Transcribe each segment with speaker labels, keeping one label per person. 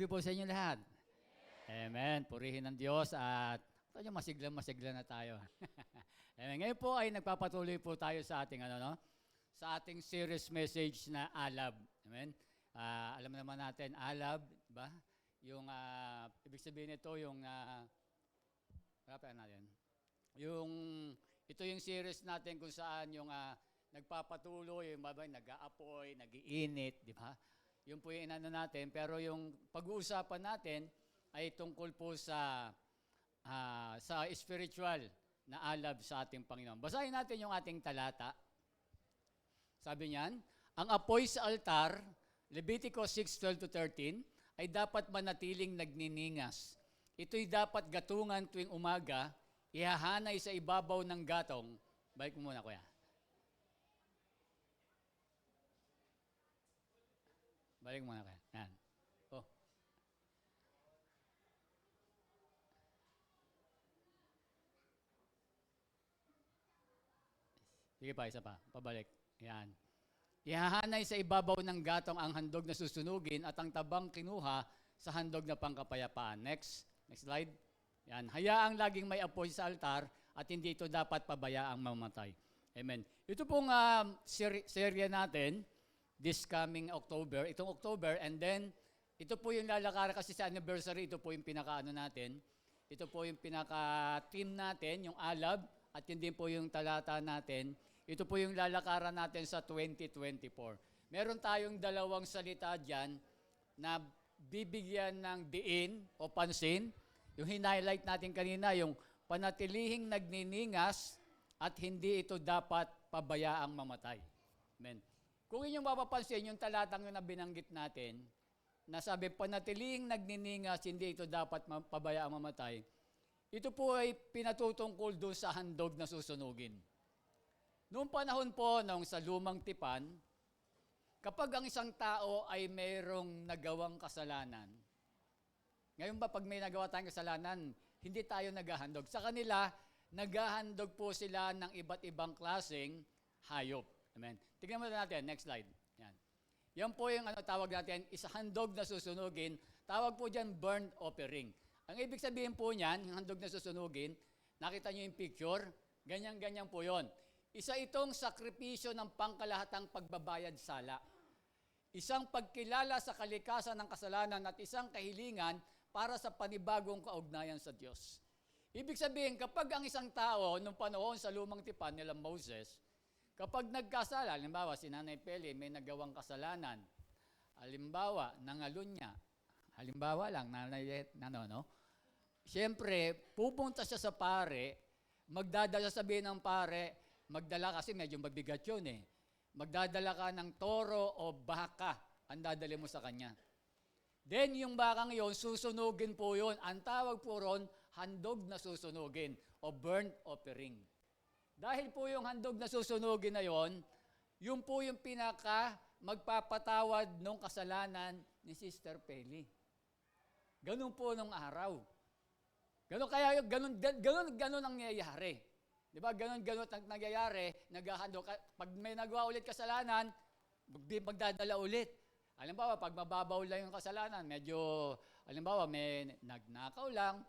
Speaker 1: Good po sa inyo lahat. Amen. Purihin ng Diyos at tayo masigla na tayo. Amen. Ngayon po ay nagpapatuloy po tayo sa ating sa ating series message na alab. Amen. Alam naman natin alab, 'di ba? Yung ibig sabihin nito yung harapan natin. Yung ito yung series natin kung saan yung nagpapatuloy, yung nag-aapoy, nag-iinit, 'di ba? Yun po yung inano natin, pero yung pag-uusapan natin ay tungkol po sa spiritual na alab sa ating Panginoon. Basahin natin yung ating talata. Sabi niyan, ang apoy sa altar, Leviticus 6:12-13, ay dapat manatiling nagniningas. Ito'y dapat gatungan tuwing umaga, ihahanay sa ibabaw ng gatong. Balik mo muna, kuya. Balik muna kayo. Yan. Oh. Sige pa, isa pa. Pabalik. Yan. Ihahanay sa ibabaw ng gatong ang handog na susunugin at ang tabang kinuha sa handog na pangkapayapaan. Next. Next slide. Yan. Hayaang laging may apoy sa altar at hindi ito dapat pabayaang mamatay. Amen. Ito pong serye natin this coming October, itong October, and then ito po yung lalakaran kasi sa anniversary, ito po yung pinakaano natin. Ito po yung pinaka-team natin, yung alab, at yun din po yung talata natin. Ito po yung lalakaran natin sa 2024. Meron tayong dalawang salita dyan na bibigyan ng diin o pansin. Yung hinighlight natin kanina, yung panatilihing nagniningas at hindi ito dapat pabayaang mamatay. Amen. Kung inyong mapapansin, yung talatang yun na binanggit natin, na sabi, panatilihing nagniningas, hindi ito dapat pabayaang mamatay, ito po ay pinatutungkol doon sa handog na susunugin. Noong panahon po, nung sa lumang tipan, kapag ang isang tao ay mayroong nagawang kasalanan, ngayon ba pag may nagawa tayong kasalanan, hindi tayo naghahandog. Sa kanila, naghahandog po sila ng iba't ibang klaseng hayop. Amen. Tingnan mo natin, next slide. Yan. Yan po yung tawag natin, handog na susunugin. Tawag po dyan, burnt offering. Ang ibig sabihin po niyan, yung handog na susunugin, nakita nyo yung picture, ganyan-ganyan po yon. Isa itong sakripisyo ng pangkalahatang pagbabayad sala. Isang pagkilala sa kalikasan ng kasalanan at isang kahilingan para sa panibagong kaugnayan sa Diyos. Ibig sabihin, kapag ang isang tao, nung panahon sa lumang tipan nila Moses, kapag nagkasala, halimbawa si Nanay Peli may nagawang kasalanan, halimbawa nangalun niya, halimbawa lang, siyempre, pupunta siya sa pare, magdadala sabihin ng pare, magdala kasi medyo mabigat yun eh, magdadala ka ng toro o baka, ang dadali mo sa kanya. Then yung bakang yon, susunugin po yon. Ang tawag po ron, handog na susunugin o burnt offering. Dahil po yung handog na susunugin na yon, yun po yung pinaka magpapatawad ng kasalanan ni Sister Peli. Ganun po nung araw. Ganun ang nangyayari. Di ba? Ganun ang nangyayari, naghahandog. Pag may nagawa ulit kasalanan, magdadala ulit. Halimbawa, pag mababaw lang yung kasalanan, medyo, halimbawa, may nagnakaw lang,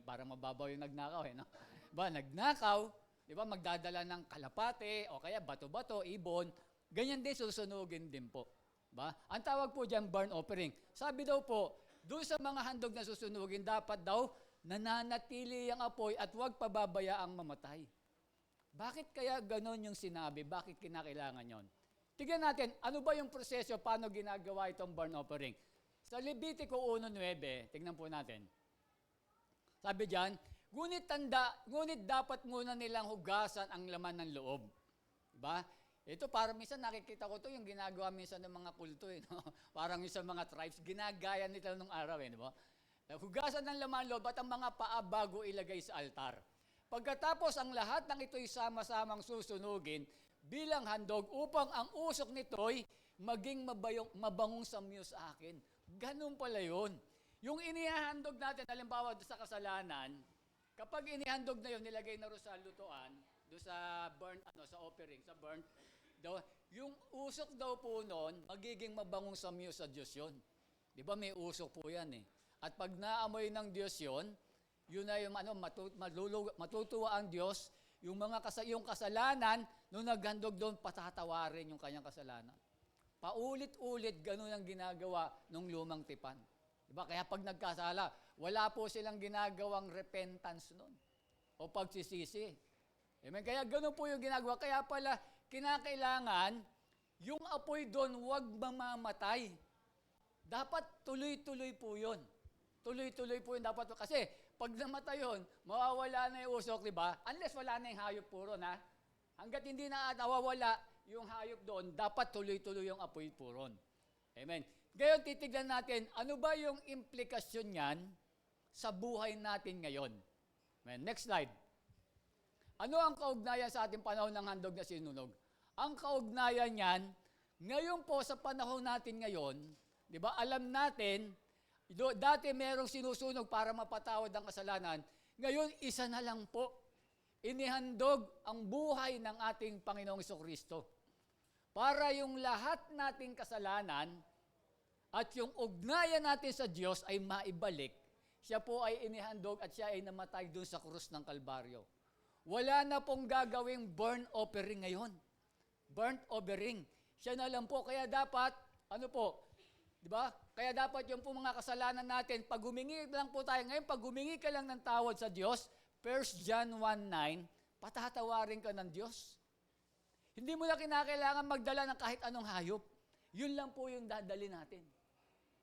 Speaker 1: para mababaw yung nagnakaw eh, no? Ba, nagnakaw, di ba, magdadala ng kalapate, o kaya bato-bato, ibon, ganyan din, susunugin din po. Ba? Ang tawag po dyan, burnt offering. Sabi daw po, doon sa mga handog na susunugin, dapat daw, nananatili ang apoy at huwag pababayaang mamatay. Bakit kaya ganon yung sinabi? Bakit kinakailangan yon? Tignan natin, ano ba yung proseso, paano ginagawa itong burnt offering? Sa Levitico 1:9, tignan po natin. Sabi diyan, ngunit dapat muna nilang hugasan ang laman ng loob. Diba? Ito parang minsan nakikita ko to yung ginagawa minsan ng mga kulto. No? Parang minsan mga tribes, ginagaya nila nung araw. Diba? Hugasan ng laman ng loob at ang mga paa bago ilagay sa altar. Pagkatapos ang lahat ng ito'y sama-samang susunugin bilang handog upang ang usok nito'y maging mabangong samyo sa akin. Ganun pala yun. Yung inihahandog natin, halimbawa sa kasalanan, kapag inihandog na yun, nilagay na rin sa lutuan, doon sa burnt, sa offering, sa burnt, yung usok daw po noon, magiging mabangong samyo sa Diyos yun. Di ba may usok po yan eh. At pag naamoy ng Diyos yon, yun na yung matutuwa ang Diyos, yung kasalanan, nung naghandog doon, patatawarin yung kanyang kasalanan. Paulit-ulit, ganun ang ginagawa ng lumang tipan. Diba? Kaya pag nagkasala, wala po silang ginagawang repentance nun o pagsisisi. Amen? Kaya ganun po yung ginagawa. Kaya pala, kinakailangan, yung apoy doon, huwag mamamatay. Dapat tuloy-tuloy po yun. Tuloy-tuloy po yun dapat. Kasi pag namatay yun, mawawala na yung usok, di ba? Unless wala na yung hayop po ron, ha? Hanggat hindi na nawawala yung hayop doon, dapat tuloy-tuloy yung apoy po ron. Amen. Ngayon, titignan natin, ano ba yung implikasyon niyan sa buhay natin ngayon? Amen. Next slide. Ano ang kaugnayan sa ating panahon ng handog na sinunog? Ang kaugnayan niyan, ngayon po sa panahon natin ngayon, di ba, alam natin, dati merong sinusunog para mapatawad ang kasalanan, ngayon isa na lang po. Inihandog ang buhay ng ating Panginoong Jesucristo. Para yung lahat nating kasalanan at yung ugnayan natin sa Diyos ay maibalik, siya po ay inihandog at siya ay namatay doon sa krus ng Kalbaryo. Wala na pong gagawing burnt offering ngayon. Burnt offering. Siya na lang po. Kaya dapat, ano po, di ba? Kaya dapat yung po mga kasalanan natin, pag humingi lang po tayo ngayon, pag humingi ka lang ng tawad sa Diyos, 1 John 1:9, patatawarin ka ng Diyos. Hindi mo na kinakailangan magdala ng kahit anong hayop. Yun lang po yung dadali natin.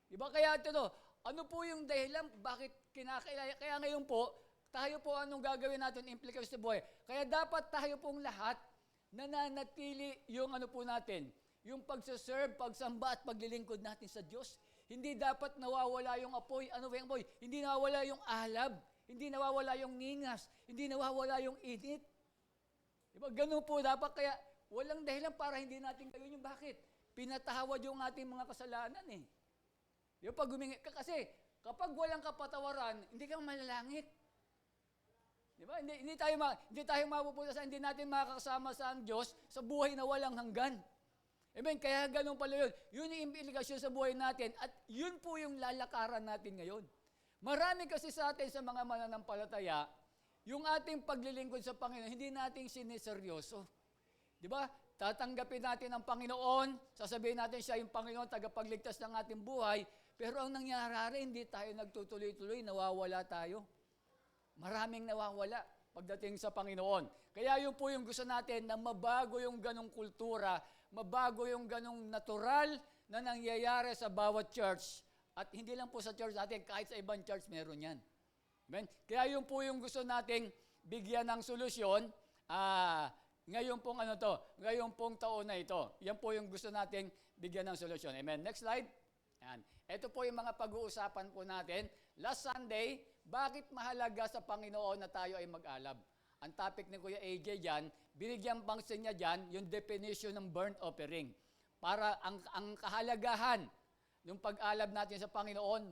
Speaker 1: Diba? Kaya ito, ano po yung dahilan, bakit kinakailangan? Kaya ngayon po, tayo po anong gagawin natin, implication sa buhay. Kaya dapat tayo pong lahat, nananatili yung ano po natin, yung pagsaserve, pagsamba at paglilingkod natin sa Diyos. Hindi dapat nawawala yung apoy. Ano ba yung apoy? Hindi nawawala yung alab. Hindi nawawala yung ningas. Hindi nawawala yung init. Diba? Ganun po dapat. Kaya walang dahilan para hindi natin gawin yung bakit. Pinatawad yung ating mga kasalanan eh. Diba? Kasi kapag walang kapatawaran, hindi kang malalangit. Diba? Hindi tayo mapupunta sa hindi natin makakasama sa ang Diyos sa buhay na walang hanggan. Amen? Kaya ganun pala yun. Yun yung implikasyon sa buhay natin at yun po yung lalakaran natin ngayon. Marami kasi sa atin sa mga mananampalataya, yung ating paglilingkod sa Panginoon, hindi natin siniseryoso. Di ba? Tatanggapin natin ang Panginoon, sasabihin natin siya yung Panginoon, tagapagligtas ng ating buhay, pero ang nangyari, hindi tayo nagtutuloy-tuloy, nawawala tayo. Maraming nawawala pagdating sa Panginoon. Kaya yun po yung gusto natin na mabago yung ganong kultura, mabago yung ganong natural na nangyayari sa bawat church. At hindi lang po sa church natin, kahit sa ibang church meron yan. Amen? Kaya yun po yung gusto nating bigyan ng solusyon, ngayon pong taon na ito. Yan po yung gusto nating bigyan ng solusyon. Amen? Next slide. Yan. Ito po yung mga pag-uusapan po natin. Last Sunday, bakit mahalaga sa Panginoon na tayo ay mag-alab? Ang topic ni Kuya AJ dyan, binigyan bangsin niya dyan, yung definition ng burnt offering. Para ang kahalagahan yung pag-alab natin sa Panginoon,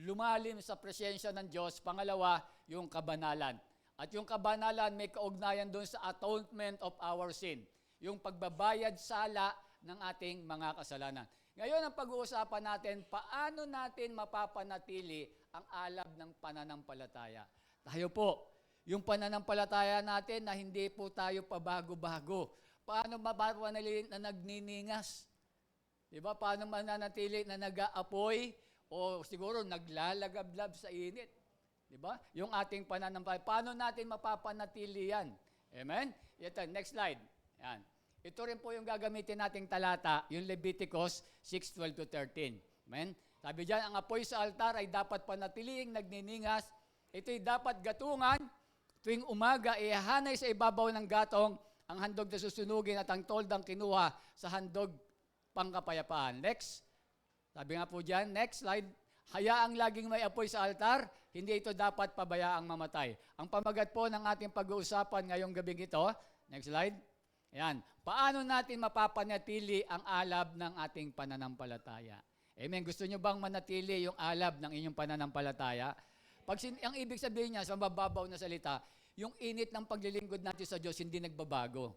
Speaker 1: lumalim sa presensya ng Diyos. Pangalawa, yung kabanalan. At yung kabanalan may kaugnayan doon sa atonement of our sin. Yung pagbabayad sala ng ating mga kasalanan. Ngayon ang pag-uusapan natin, paano natin mapapanatili ang alab ng pananampalataya. Tayo po, yung pananampalataya natin na hindi po tayo pabago-bago. Paano mapapanatili na nagniningas? Diba? Paano mananatili na nag-aapoy o siguro naglalagablab sa init? Diba? Yung ating pananampalataya. Paano natin mapapanatili yan? Amen? Ito, next slide. Yan. Ito rin po yung gagamitin nating talata, yung Leviticus 6:12-13. Amen? Sabi dyan, ang apoy sa altar ay dapat panatiliing nagniningas. Ito'y dapat gatungan. Tuwing umaga, ihahanay sa ibabaw ng gatong ang handog na susunugin at ang toldang kinuha sa handog pangkapayapaan. Next. Sabi nga po dyan, next slide. Hayaang laging may apoy sa altar, hindi ito dapat pabayaang mamatay. Ang pamagat po ng ating pag-uusapan ngayong gabing ito, next slide. Ayan. Paano natin mapapanatili ang alab ng ating pananampalataya? Amen. Gusto nyo bang manatili yung alab ng inyong pananampalataya? Ang ibig sabihin niya, sa mababaw na salita, yung init ng paglilingkod natin sa Diyos hindi nagbabago.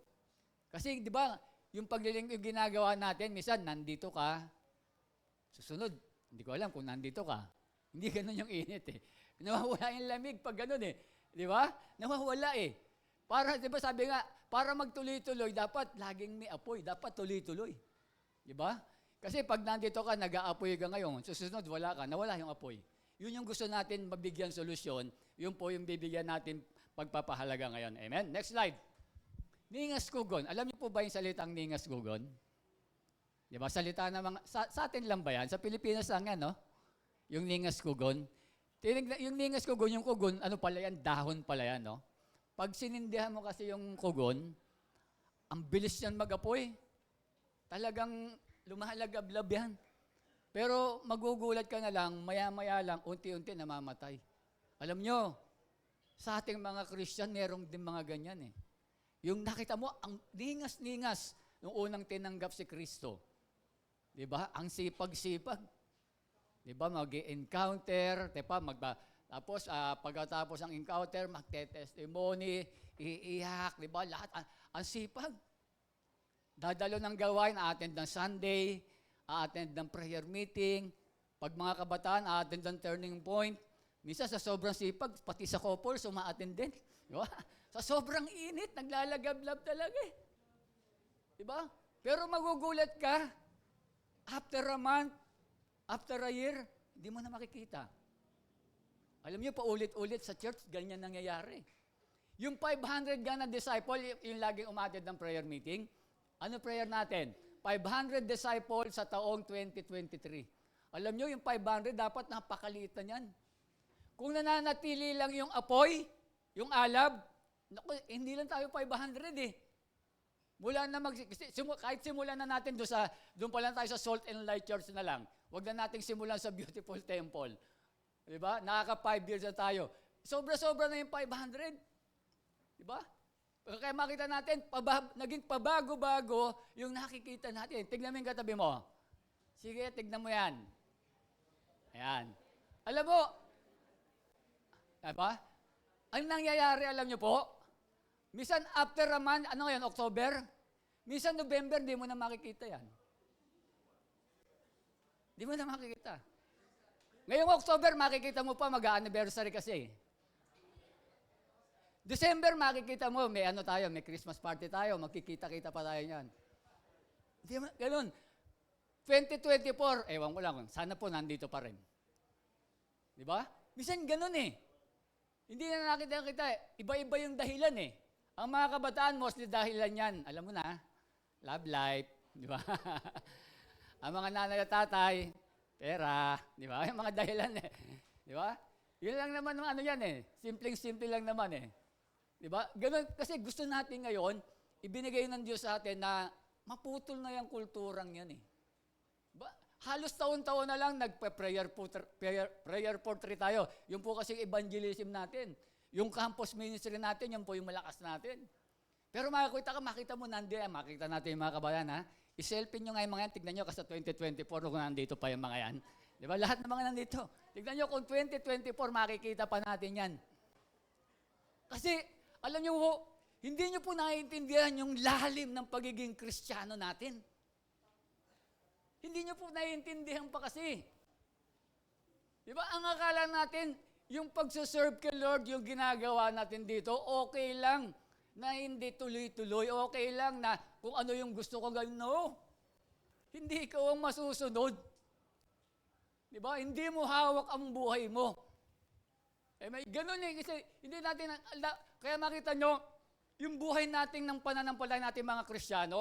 Speaker 1: Kasi, di ba, yung paglilingkod ginagawa natin, minsan nandito ka, susunod, Hindi ko alam kung nandito ka. Hindi ganun yung init eh. Nawawala yung lamig pag ganun eh. Di ba? Nawawala eh. Para, di ba sabi nga, para magtuloy-tuloy, dapat laging may apoy. Dapat tuloy-tuloy. Di ba? Kasi pag nandito ka, nag-aapoy ka ngayon, susunod, wala ka, nawala yung apoy. Yun yung gusto natin mabigyan solusyon. Yun po yung bibigyan natin pagpapahalaga ngayon. Amen? Next slide. Ningas kugon. Alam niyo po ba yung salitang ningas kugon? Di ba? Salita na mga, sa atin lang ba yan? Sa Pilipinas lang yan, no? Yung ningas kugon. Yung ningas kugon, yung kugon, ano pala yan? Dahon pala yan, no? Pag sinindihan mo kasi yung kugon, ang bilis yan mag-apoy. Talagang lumahalagablab yan. Pero magugulat ka na lang, maya-maya lang, unti-unti namamatay. Alam nyo, sa ating mga Christian, merong din mga ganyan eh. Yung nakita mo, ang ningas-ningas nung unang tinanggap si Kristo. Diba? Ang sipag-sipag. Diba? Mag-encounter, diba? Tapos, pagkatapos ng encounter, magte-testimony, iiyak, diba? Lahat, ang sipag. Dadalo ng gawain, attend ng Sunday, attend ng prayer meeting, pag mga kabataan, attend ng turning point. Minsan sa sobrang sipag, pati sa couple, suma-attend din. Diba? Sa sobrang init, naglalagablab talaga eh. Diba? Pero magugulat ka, after a month, after a year, hindi mo na makikita. Alam niyo, paulit-ulit sa church, ganyan nangyayari. Yung 500 na disciple, yung laging umattend ng prayer meeting, ano prayer natin? 500 disciples sa taong 2023. Alam niyo, yung 500, dapat napakaliit na yan. Kung nananatili lang yung apoy, yung alab, naku, hindi lang tayo 500 eh. Mula na kahit simulan na natin doon pa lang tayo sa Salt and Light Church na lang. Huwag na nating simulan sa Beautiful Temple. Diba? Nakaka 5 years na tayo. Sobra-sobra na yung 500. Diba? Kaya makita natin, naging pabago-bago yung nakikita natin. Tignan mo yung katabi mo. Sige, tignan mo yan. Ayan. Alam mo, diba? Ang nangyayari, alam nyo po, minsan after a month, ano ngayon, October? Minsan November, di mo na makikita yan. Di mo na makikita. Ngayong October, makikita mo pa, mag-anniversary kasi. December, makikita mo, may ano tayo, may Christmas party tayo, magkikita-kita pa tayo niyan. Di ba? Ganun. 2024, ewan ko lang, sana po nandito pa rin. Di ba? Minsan ganun eh. Hindi na nakita kita, iba-iba yung dahilan eh. Ang mga kabataan, mostly dahilan yan. Alam mo na, love life, di ba? Ang mga nanay at tatay, pera, di ba? Yung mga dahilan eh. Di ba? Yun lang naman ang ano yan eh. Simpleng-simple lang naman eh. Di ba? Ganun, kasi gusto natin ngayon, ibinigay ng Diyos sa atin na maputol na yung kulturang yan eh. Diba? Halos taon-taon na lang prayer portrait tayo. Yung po kasi evangelism natin. Yung campus ministry natin, yun po yung malakas natin. Pero makita mo nandiyan, makita natin yung mga kabayan, ha? I-selfie nyo nga yung mga yan, tignan nyo kasi 2024 kung nandito pa yung mga yan. Di ba? Lahat ng mga nandito. Tignan nyo kung 2024, makikita pa natin yan. Kasi, alam nyo po, hindi nyo po naiintindihan yung lalim ng pagiging Kristiyano natin. Hindi nyo po naiintindihan pa kasi. Di ba? Ang akala natin, yung pagsaserve kay Lord, yung ginagawa natin dito, okay lang na hindi tuloy-tuloy. Okay lang na kung ano yung gusto ko gawin. No. Hindi ikaw ang masusunod. Di ba? Hindi mo hawak ang buhay mo. Eh, may ganun eh. Kasi hindi natin, kaya makita nyo, yung buhay natin ng pananampalataya natin mga Kristiyano,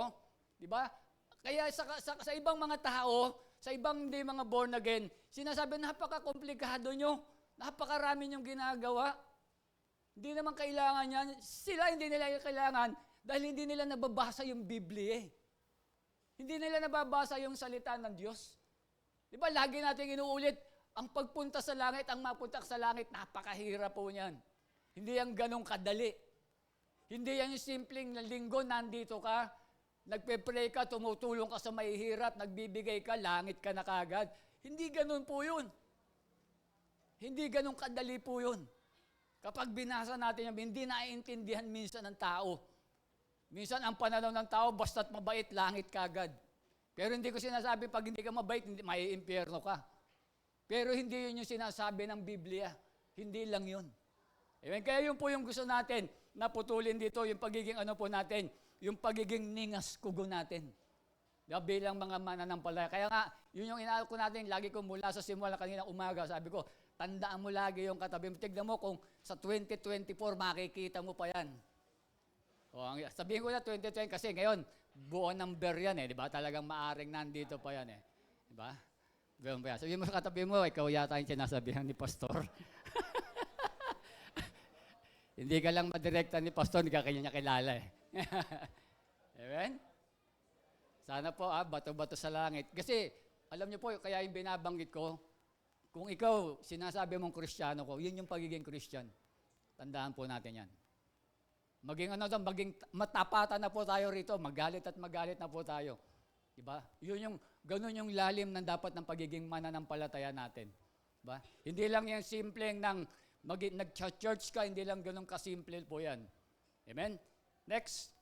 Speaker 1: di ba? Kaya sa ibang mga tao, sa ibang hindi mga born again, sinasabi, napaka-komplikado nyo, napakarami nyong ginagawa. Hindi naman kailangan yan. Sila hindi nila kailangan dahil hindi nila nababasa yung Biblia eh. Hindi nila nababasa yung salita ng Diyos. Di ba, lagi natin inuulit, ang pagpunta sa langit, ang mapunta sa langit, napakahirap po niyan. Hindi yan ganong kadali. Hindi yan yung simpleng linggo, nandito ka, nagpe-pray ka, tumutulong ka sa mahihirap, nagbibigay ka, langit ka na kagad. Hindi ganon po yun. Hindi ganong kadali po yun. Kapag binasa natin yan, hindi naiintindihan minsan ng tao. Minsan ang pananaw ng tao, basta't mabait, langit kagad. Pero hindi ko sinasabi, pag hindi ka mabait, may impyerno ka. Pero hindi yun yung sinasabi ng Biblia. Hindi lang yun. Amen? Kaya yun po yung gusto natin na putulin dito, yung pagiging ano po natin, yung pagiging ningas kugo natin. Diba? Bilang mga mananampalataya. Kaya nga, yun yung inaal ko natin, lagi ko mula sa simula kanina umaga, sabi ko, tandaan mo lagi yung katabi mo. Tignan mo kung sa 2024 makikita mo pa yan. Sabihin ko na 2020 kasi ngayon, buo number yan di ba? Talagang maaring nandito pa yan di ba? Sabihin mo sa katabi mo, ikaw yata yung sinasabihan ni Pastor. Hindi ka lang madirekta ni Pastor, hindi ka kanya kilala Amen? Sana po, bato-bato sa langit. Kasi, alam niyo po, kaya yung binabanggit ko, kung ikaw, sinasabi mong Kristiyano ko, yun yung pagiging Christian. Tandaan po natin yan. Maging matapatan na po tayo rito, magalit at magalit na po tayo. Diba? Ganun yung lalim ng dapat ng pagiging mananampalataya natin. Diba? Hindi lang yung simpleng nag-church ka, hindi lang ganun kasimple po yan. Amen? Next.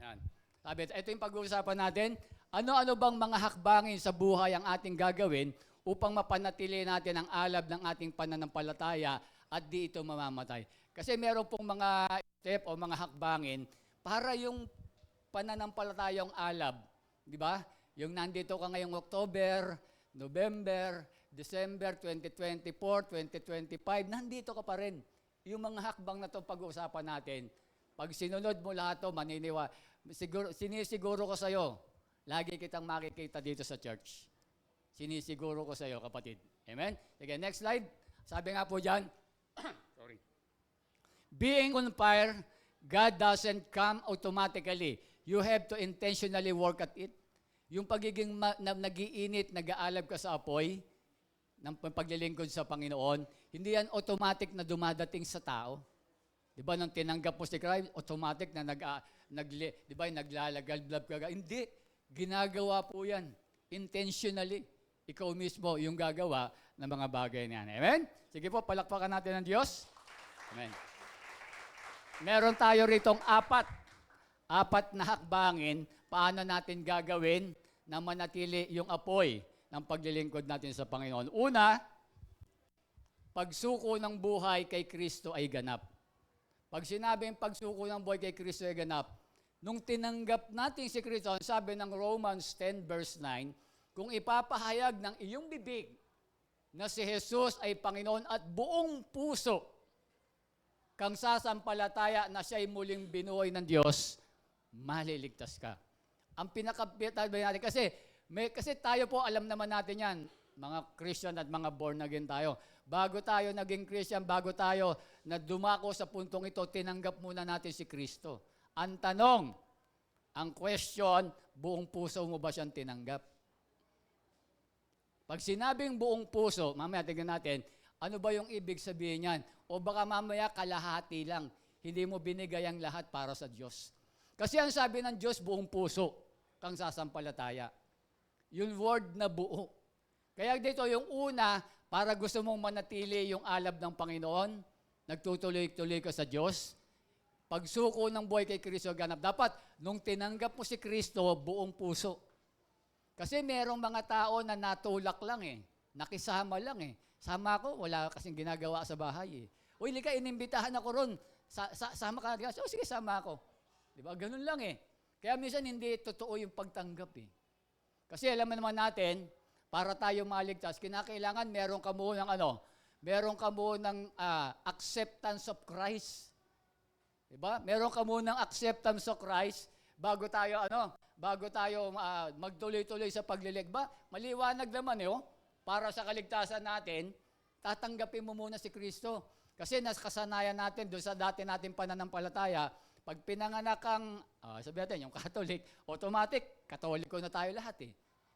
Speaker 1: Yan. Sabi, ito yung pag-uusapan natin. Ano-ano bang mga hakbangin sa buhay ang ating gagawin upang mapanatili natin ang alab ng ating pananampalataya at di ito mamamatay? Kasi meron pong mga step o mga hakbangin para yung pananampalatayang alab. Di ba? Yung nandito ka ngayong October, November, December 2024, 2025, nandito ka pa rin. Yung mga hakbang na ito pag-uusapan natin, pag sinunod mo lahat ito, sinisiguro ko sa iyo, lagi kitang makikita dito sa church. Sinisiguro ko sa iyo, kapatid. Amen? Sige, next slide. Sabi nga po dyan, sorry. Being on fire, God doesn't come automatically. You have to intentionally work at it. Yung pagiging nag-iinit, nag-aalab ka sa apoy, ng paglilingkod sa Panginoon, hindi yan automatic na dumadating sa tao. Di ba, nang tinanggap mo si Christ, automatic na di ba, naglalagalblab ka. Hindi. Ginagawa po yan. Intentionally. Ikaw mismo yung gagawa ng mga bagay na yan. Amen? Sige po, palakpakan natin ng Diyos. Amen. Meron tayo ritong apat na hakbangin paano natin gagawin na manatili yung apoy ng paglilingkod natin sa Panginoon. Una, pagsuko ng buhay kay Kristo ay ganap. Pag sinabing pagsuko ng buhay kay Kristo ay ganap, nung tinanggap natin si Kristo, sabi ng Romans 10 verse 9, kung ipapahayag ng iyong bibig na si Jesus ay Panginoon at buong puso kang sasampalataya na siya'y muling binuhay ng Diyos, maliligtas ka. Ang pinakapitabi natin, kasi tayo po, alam naman natin yan, mga Christian at mga born again tayo. Bago tayo naging Christian, bago tayo na dumako sa puntong ito, tinanggap muna natin si Kristo. Ang tanong, ang question, buong puso mo ba siyang tinanggap? Pag sinabing buong puso, mamaya tingnan natin, ano ba yung ibig sabihin niyan? O baka mamaya kalahati lang, hindi mo binigay ang lahat para sa Diyos. Kasi ang sabi ng Diyos, buong puso kang sasampalataya. Yung word na buo. Kaya dito yung una, para gusto mong manatili yung alab ng Panginoon, nagtutuloy-tuloy ka sa Diyos, pagsuko ng buhay kay Kristo ganap. Dapat, nung tinanggap mo si Kristo, buong puso. Kasi merong mga tao na natulak lang nakisama lang Sama ko, wala kasing ginagawa sa bahay Uy, lika, inimbitahan ako ron. Sama ka. Sige, sama ako. Di ba? Ganun lang Kaya minsan hindi totoo yung pagtanggap Kasi alam naman natin, para tayo maligtas, kinakailangan meron ka munang meron ka munang acceptance of Christ. Di ba? Meron ka munang acceptance of Christ bago tayo magtuloy-tuloy sa pagliligba. Maliwanag naman para sa kaligtasan natin, tatanggapin mo muna si Kristo. Kasi nakasanayan natin doon sa dati nating pananampalataya, pag pinanganak kang, sabi natin, yung Catholic, automatic, Katoliko na tayo lahat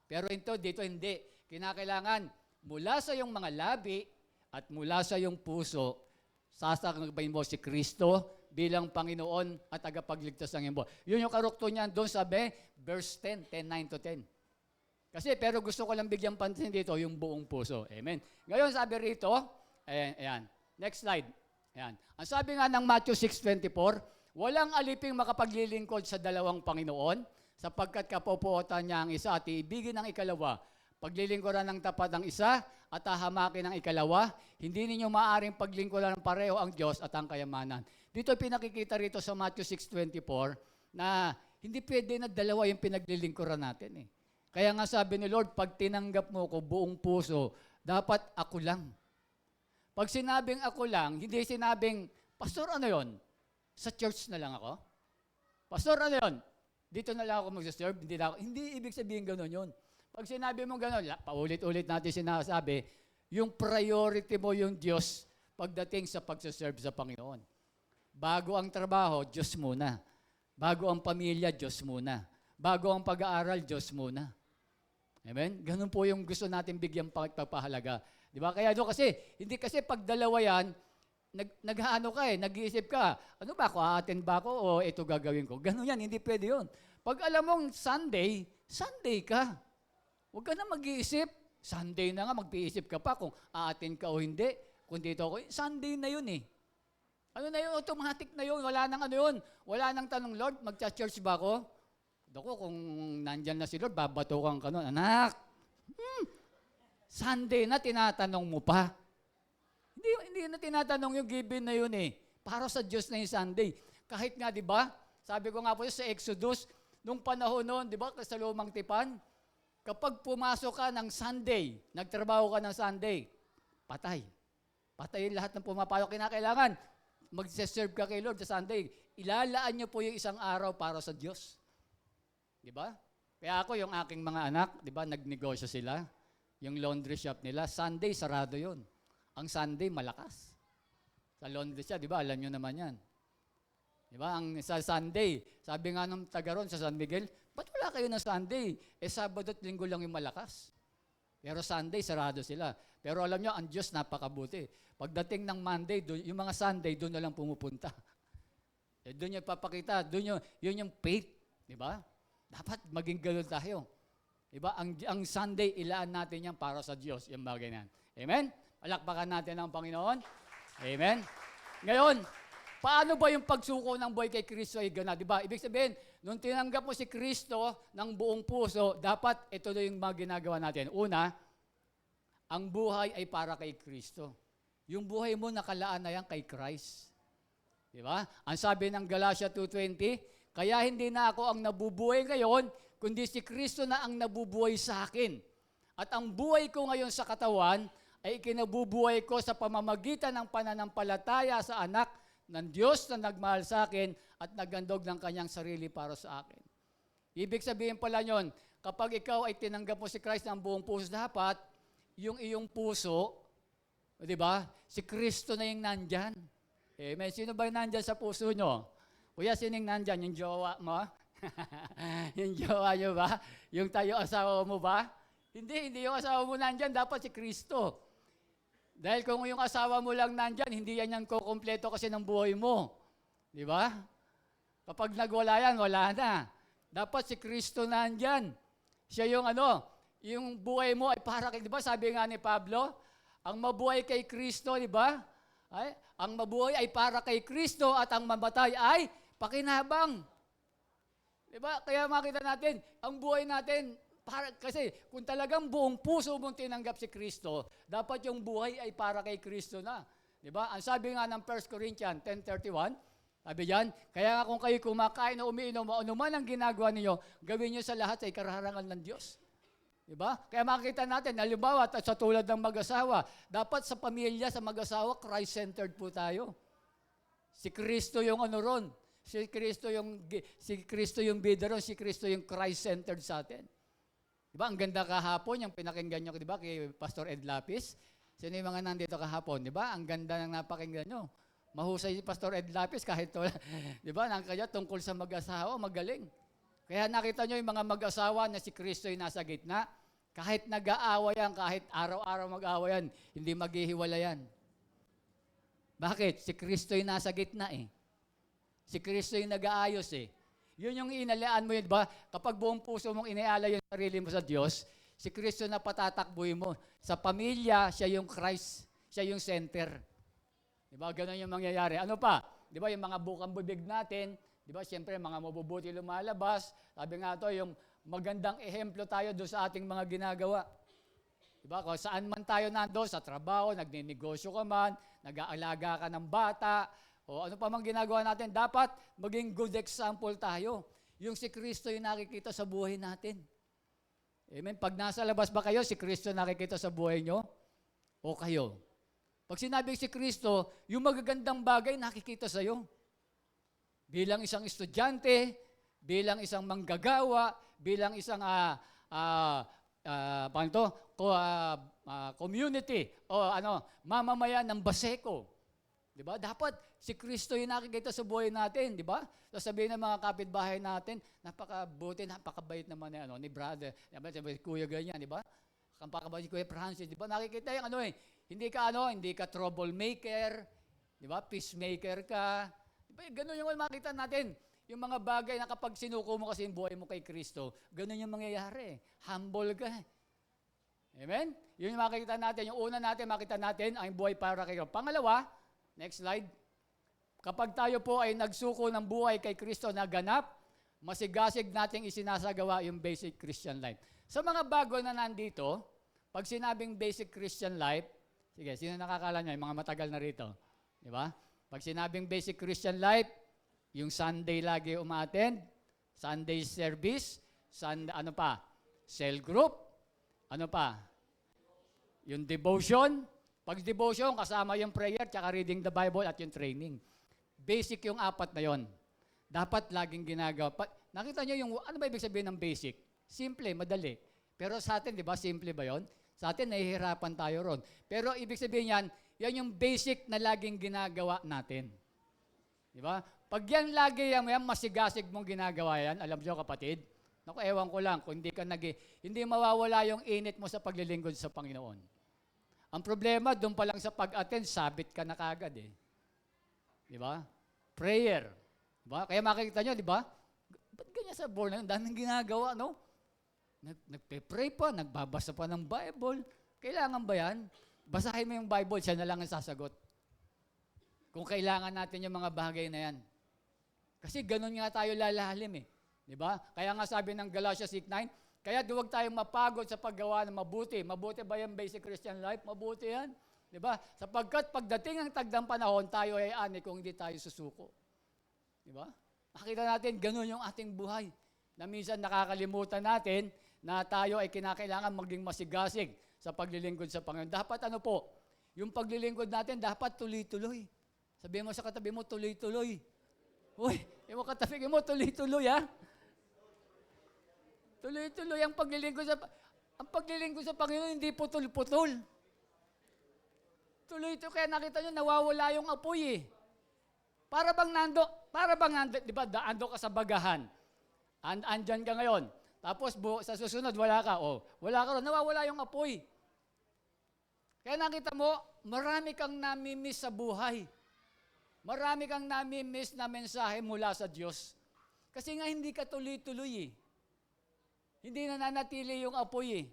Speaker 1: Pero dito hindi. Kinakailangan, mula sa iyong mga labi at mula sa iyong puso, sasatanggapin mo si Kristo bilang Panginoon at tagapagligtas ng iyong buhay. Yun yung karukto niyan doon sa verse 10, 9-10. Kasi, pero gusto ko lang bigyan pansin dito, yung buong puso. Amen. Ngayon, sabi rito, ayan. Next slide. Ayan. Ang sabi nga ng Matthew 6:24, walang aliping makapaglilingkod sa dalawang Panginoon, sapagkat kapopuotan niya ang isa at iibigin ang ikalawa. paglilingkuran ng tapat ang isa at hahamakin ang ikalawa. Hindi ninyo maaaring paglingkuran ng pareho ang Diyos at ang kayamanan. Dito pinakikita rito sa Matthew 6:24 na hindi pwede na dalawa yung pinaglilingkuran natin eh. Kaya nga sabi ni Lord, pag tinanggap mo ko buong puso, dapat ako lang. Pag sinabing ako lang, hindi sinabing, Pastor, ano yon? Sa church na lang ako? Pastor, ano yon? Dito na lang ako mag-serve? Hindi ibig sabihin gano'n yun. Pag sinabi mo gano'n, paulit-ulit natin sinasabi, yung priority mo yung Diyos pagdating sa pagsaserve sa Panginoon. Bago ang trabaho, Diyos muna. Bago ang pamilya, Diyos muna. Bago ang pag-aaral, Diyos muna. Amen? Ganun po yung gusto natin bigyan pagpapahalaga. Di ba? Kaya doon kasi, hindi kasi pag dalawa yan, nag-ano ka nag-iisip ka, ano ba, attend ba ako o ito gagawin ko? Ganun yan, hindi pwede yun. Pag alam mong Sunday, Sunday ka. Huwag ka na mag-iisip. Sunday na nga, mag-iisip ka pa kung a-attend ka o hindi. Kung dito ako, Sunday na yun eh. Ano na yun? Automatic na yun. Wala nang ano yun. Wala nang tanong, Lord, magcha-church ba ako? Dako, kung nandyan na si Lord, babatukan ka nun. Anak, Sunday na, tinatanong mo pa. Hindi na tinatanong yung given na yun eh. Para sa Diyos na yung Sunday. Kahit nga, di ba, sabi ko nga po sa Exodus, nung panahon noon, di ba, sa lumang tipan, kapag pumasok ka ng Sunday, nagtrabaho ka ng Sunday, patay. Patay lahat ng pumapasok. Kinakailangan, mag-serve ka kay Lord sa Sunday. Ilalaan niyo po yung isang araw para sa Diyos. Di ba? Kaya ako, yung aking mga anak, di ba, nagnegosyo sila. Yung laundry shop nila, Sunday, sarado yun. Ang Sunday, malakas. Sa laundry shop, di ba, alam nyo naman yan. Di ba, ang sa Sunday, sabi nga nung taga ron sa San Miguel, ba't wala kayo ng Sunday? Sabado at Linggo lang yung malakas. Pero Sunday, sarado sila. Pero alam nyo, ang Diyos napakabuti. Pagdating ng Monday, yung mga Sunday, doon na lang pumupunta. Doon yung papakita, yun yung faith. Di ba? Dapat maging ganoon tayo. Diba? Ang Sunday, ilaan natin yan para sa Diyos, yung bagay na yan. Amen? Palakpakan natin ang Panginoon. Amen? Ngayon, paano ba yung pagsuko ng buhay kay Kristo ay gana? Diba? Ibig sabihin, nung tinanggap mo si Kristo ng buong puso, dapat ito na yung mga ginagawa natin. Una, ang buhay ay para kay Kristo. Yung buhay mo nakalaan na yan kay Christ. Diba? Ang sabi ng Galatia 2:20, kaya hindi na ako ang nabubuhay ngayon, kundi si Kristo na ang nabubuhay sa akin. At ang buhay ko ngayon sa katawan ay ikinabubuhay ko sa pamamagitan ng pananampalataya sa anak ng Diyos na nagmahal sa akin at nagandog ng kanyang sarili para sa akin. Ibig sabihin pala yon, kapag ikaw ay tinanggap mo si Christ ng buong puso, dapat yung iyong puso, di ba, si Kristo na yung nandyan. Amen. Sino ba yung nandyan sa puso nyo? Kuya, sining nandyan? Yung jowa mo? Yung jowa nyo ba? Yung tayo asawa mo ba? Hindi yung asawa mo nandyan, dapat si Kristo. Dahil kung yung asawa mo lang nandyan, hindi yan yung kukumpleto kasi ng buhay mo. Di ba? Kapag nagwala yan, wala na. Dapat si Kristo nandyan. Siya yung yung buhay mo ay para kay, di ba sabi nga ni Pablo, ang mabuhay kay Kristo, di ba? Ang mabuhay ay para kay Kristo at ang mamatay ay pakinabang. Diba? Kaya makita natin, ang buhay natin, kasi kung talagang buong puso mong tinanggap si Kristo, dapat yung buhay ay para kay Kristo na. Diba? Ang sabi nga ng 1 Corinthians 10:31, sabi diyan, kaya kung kayo kumakain o umiinom o anuman ang ginagawa niyo, gawin niyo sa lahat ay karaharangan ng Diyos. Diba? Kaya makita natin, halimbawa, sa tulad ng mag-asawa, dapat sa pamilya, sa mag-asawa, Christ-centered po tayo. Si Kristo yung ron. Si Kristo yung bida ron, si Kristo yung Christ-centered sa atin. Diba? Ang ganda kahapon, yung pinakinggan nyo, diba, kay Pastor Ed Lapis. Sino yung mga nandito kahapon? Diba? Ang ganda ng napakinggan nyo. Mahusay si Pastor Ed Lapis kahit wala. Diba? Kaya tungkol sa mag-asawa, magaling. Kaya nakita nyo yung mga mag-asawa na si Kristo yung nasa gitna. Kahit nag-aawa yan, kahit araw-araw mag-aawa yan, hindi maghihiwala yan. Bakit? Si Kristo yung nasa gitna eh. Si Kristo yung nag-aayos eh. Yun yung inalaan mo yun, ba? Kapag buong puso mong inialay yung sarili mo sa Diyos, si Kristo na patatakbuhin mo. Sa pamilya, siya yung Christ. Siya yung center. Diba? Ganon yung mangyayari. Ano pa? Diba? Yung mga bukang bibig natin, diba? Siyempre, mga mabubuti lumalabas. Sabi nga to, yung magandang ehemplo tayo doon sa ating mga ginagawa. Diba? Kung saan man tayo nando, sa trabaho, nagninegosyo ka man, nag-aalaga ka ng bata, o ano pa mang ginagawa natin, dapat maging good example tayo. Yung si Kristo yung nakikita sa buhay natin. Amen? Pag nasa labas ba kayo, si Kristo nakikita sa buhay nyo? O kayo? Pag sinabing si Kristo, yung magagandang bagay nakikita sa'yo. Bilang isang estudyante, bilang isang manggagawa, bilang isang community o mamamayan ng Baseco. 'Di ba? Dapat si Kristo yung nakikita sa buhay natin, 'di ba? Sasabihin ng mga kapitbahay natin, napakabuti, napakabait naman ni brother, si kuya ganyan, 'di ba? Napakabait si Kuya Francis, 'di ba? Nakikita yung hindi ka troublemaker, 'di ba? Peacemaker ka. 'Di ba? Ganun yung makita natin. Yung mga bagay na kapag sinuko mo kasi yung buhay mo kay Kristo, ganun yung mangyayari. Humble ka. Amen? Yun yung makikita natin. Yung una natin, makita natin ang buhay para kay Kristo. Pangalawa, next slide. Kapag tayo po ay nagsuko ng buhay kay Kristo na ganap, masigasig nating isinasagawa yung basic Christian life. Sa mga bago na nandito, pag sinabing basic Christian life, sige, sino nakakala nyo? Yung mga matagal na rito. Di ba? Pag sinabing basic Christian life, yung Sunday lagi umattend, Sunday service, cell group, yung devotion. Pag devotion, kasama yung prayer, tsaka reading the Bible at yung training. Basic yung apat na yon. Dapat laging ginagawa. Nakita nyo yung, ano ba ibig sabihin ng basic? Simple, madali. Pero sa atin, di ba, simple ba yon? Sa atin, nahihirapan tayo ron. Pero ibig sabihin yan yung basic na laging ginagawa natin. Di ba? Pag yan lagi yan masigasig mong ginagawa yan, alam nyo kapatid, naku, ewan ko lang, kung hindi mawawala yung init mo sa paglilingkod sa Panginoon. Ang problema, doon pa lang sa pag-attend, sabit ka na kagad eh. Di ba? Prayer. Di ba? Kaya makikita nyo, di ba? Ba't ganyan sa board na yun? Daming ginagawa, no? Nagpe-pray pa, nagbabasa pa ng Bible. Kailangan ba yan? Basahin mo yung Bible, siya na lang ang sasagot. Kung kailangan natin yung mga bagay na yan. Kasi ganun nga tayo lalalim eh. Di ba? Kaya nga sabi ng Galatians 6:9, kaya huwag tayong mapagod sa paggawa ng mabuti. Mabuti ba yung basic Christian life? Mabuti yan. Di ba? Sapagkat pagdating ang tagdang panahon, tayo ay ani kung hindi tayo susuko. Di ba? Nakita natin, ganun yung ating buhay. Na minsan nakakalimutan natin na tayo ay kinakailangan maging masigasig sa paglilingkod sa Panginoon. Dapat yung paglilingkod natin dapat tuloy-tuloy. Sabihin mo sa katabi mo, tuloy-tuloy. Uy, yung katabi mo, tuloy-tuloy ha. Tuloy-tuloy ang paglilingkod sa Panginoon, hindi putol-putol. Tuloy-tuloy, kaya nakita nyo, nawawala yung apoy eh. Para bang nando, di ba, ando ka sa bagahan. Andyan ka ngayon. Tapos sa susunod, wala ka. Wala ka ron, nawawala yung apoy. Kaya nakita mo, marami kang namimiss sa buhay. Marami kang namimiss na mensahe mula sa Diyos. Kasi nga hindi ka tuloy-tuloy eh. Hindi nananatili yung apoy eh.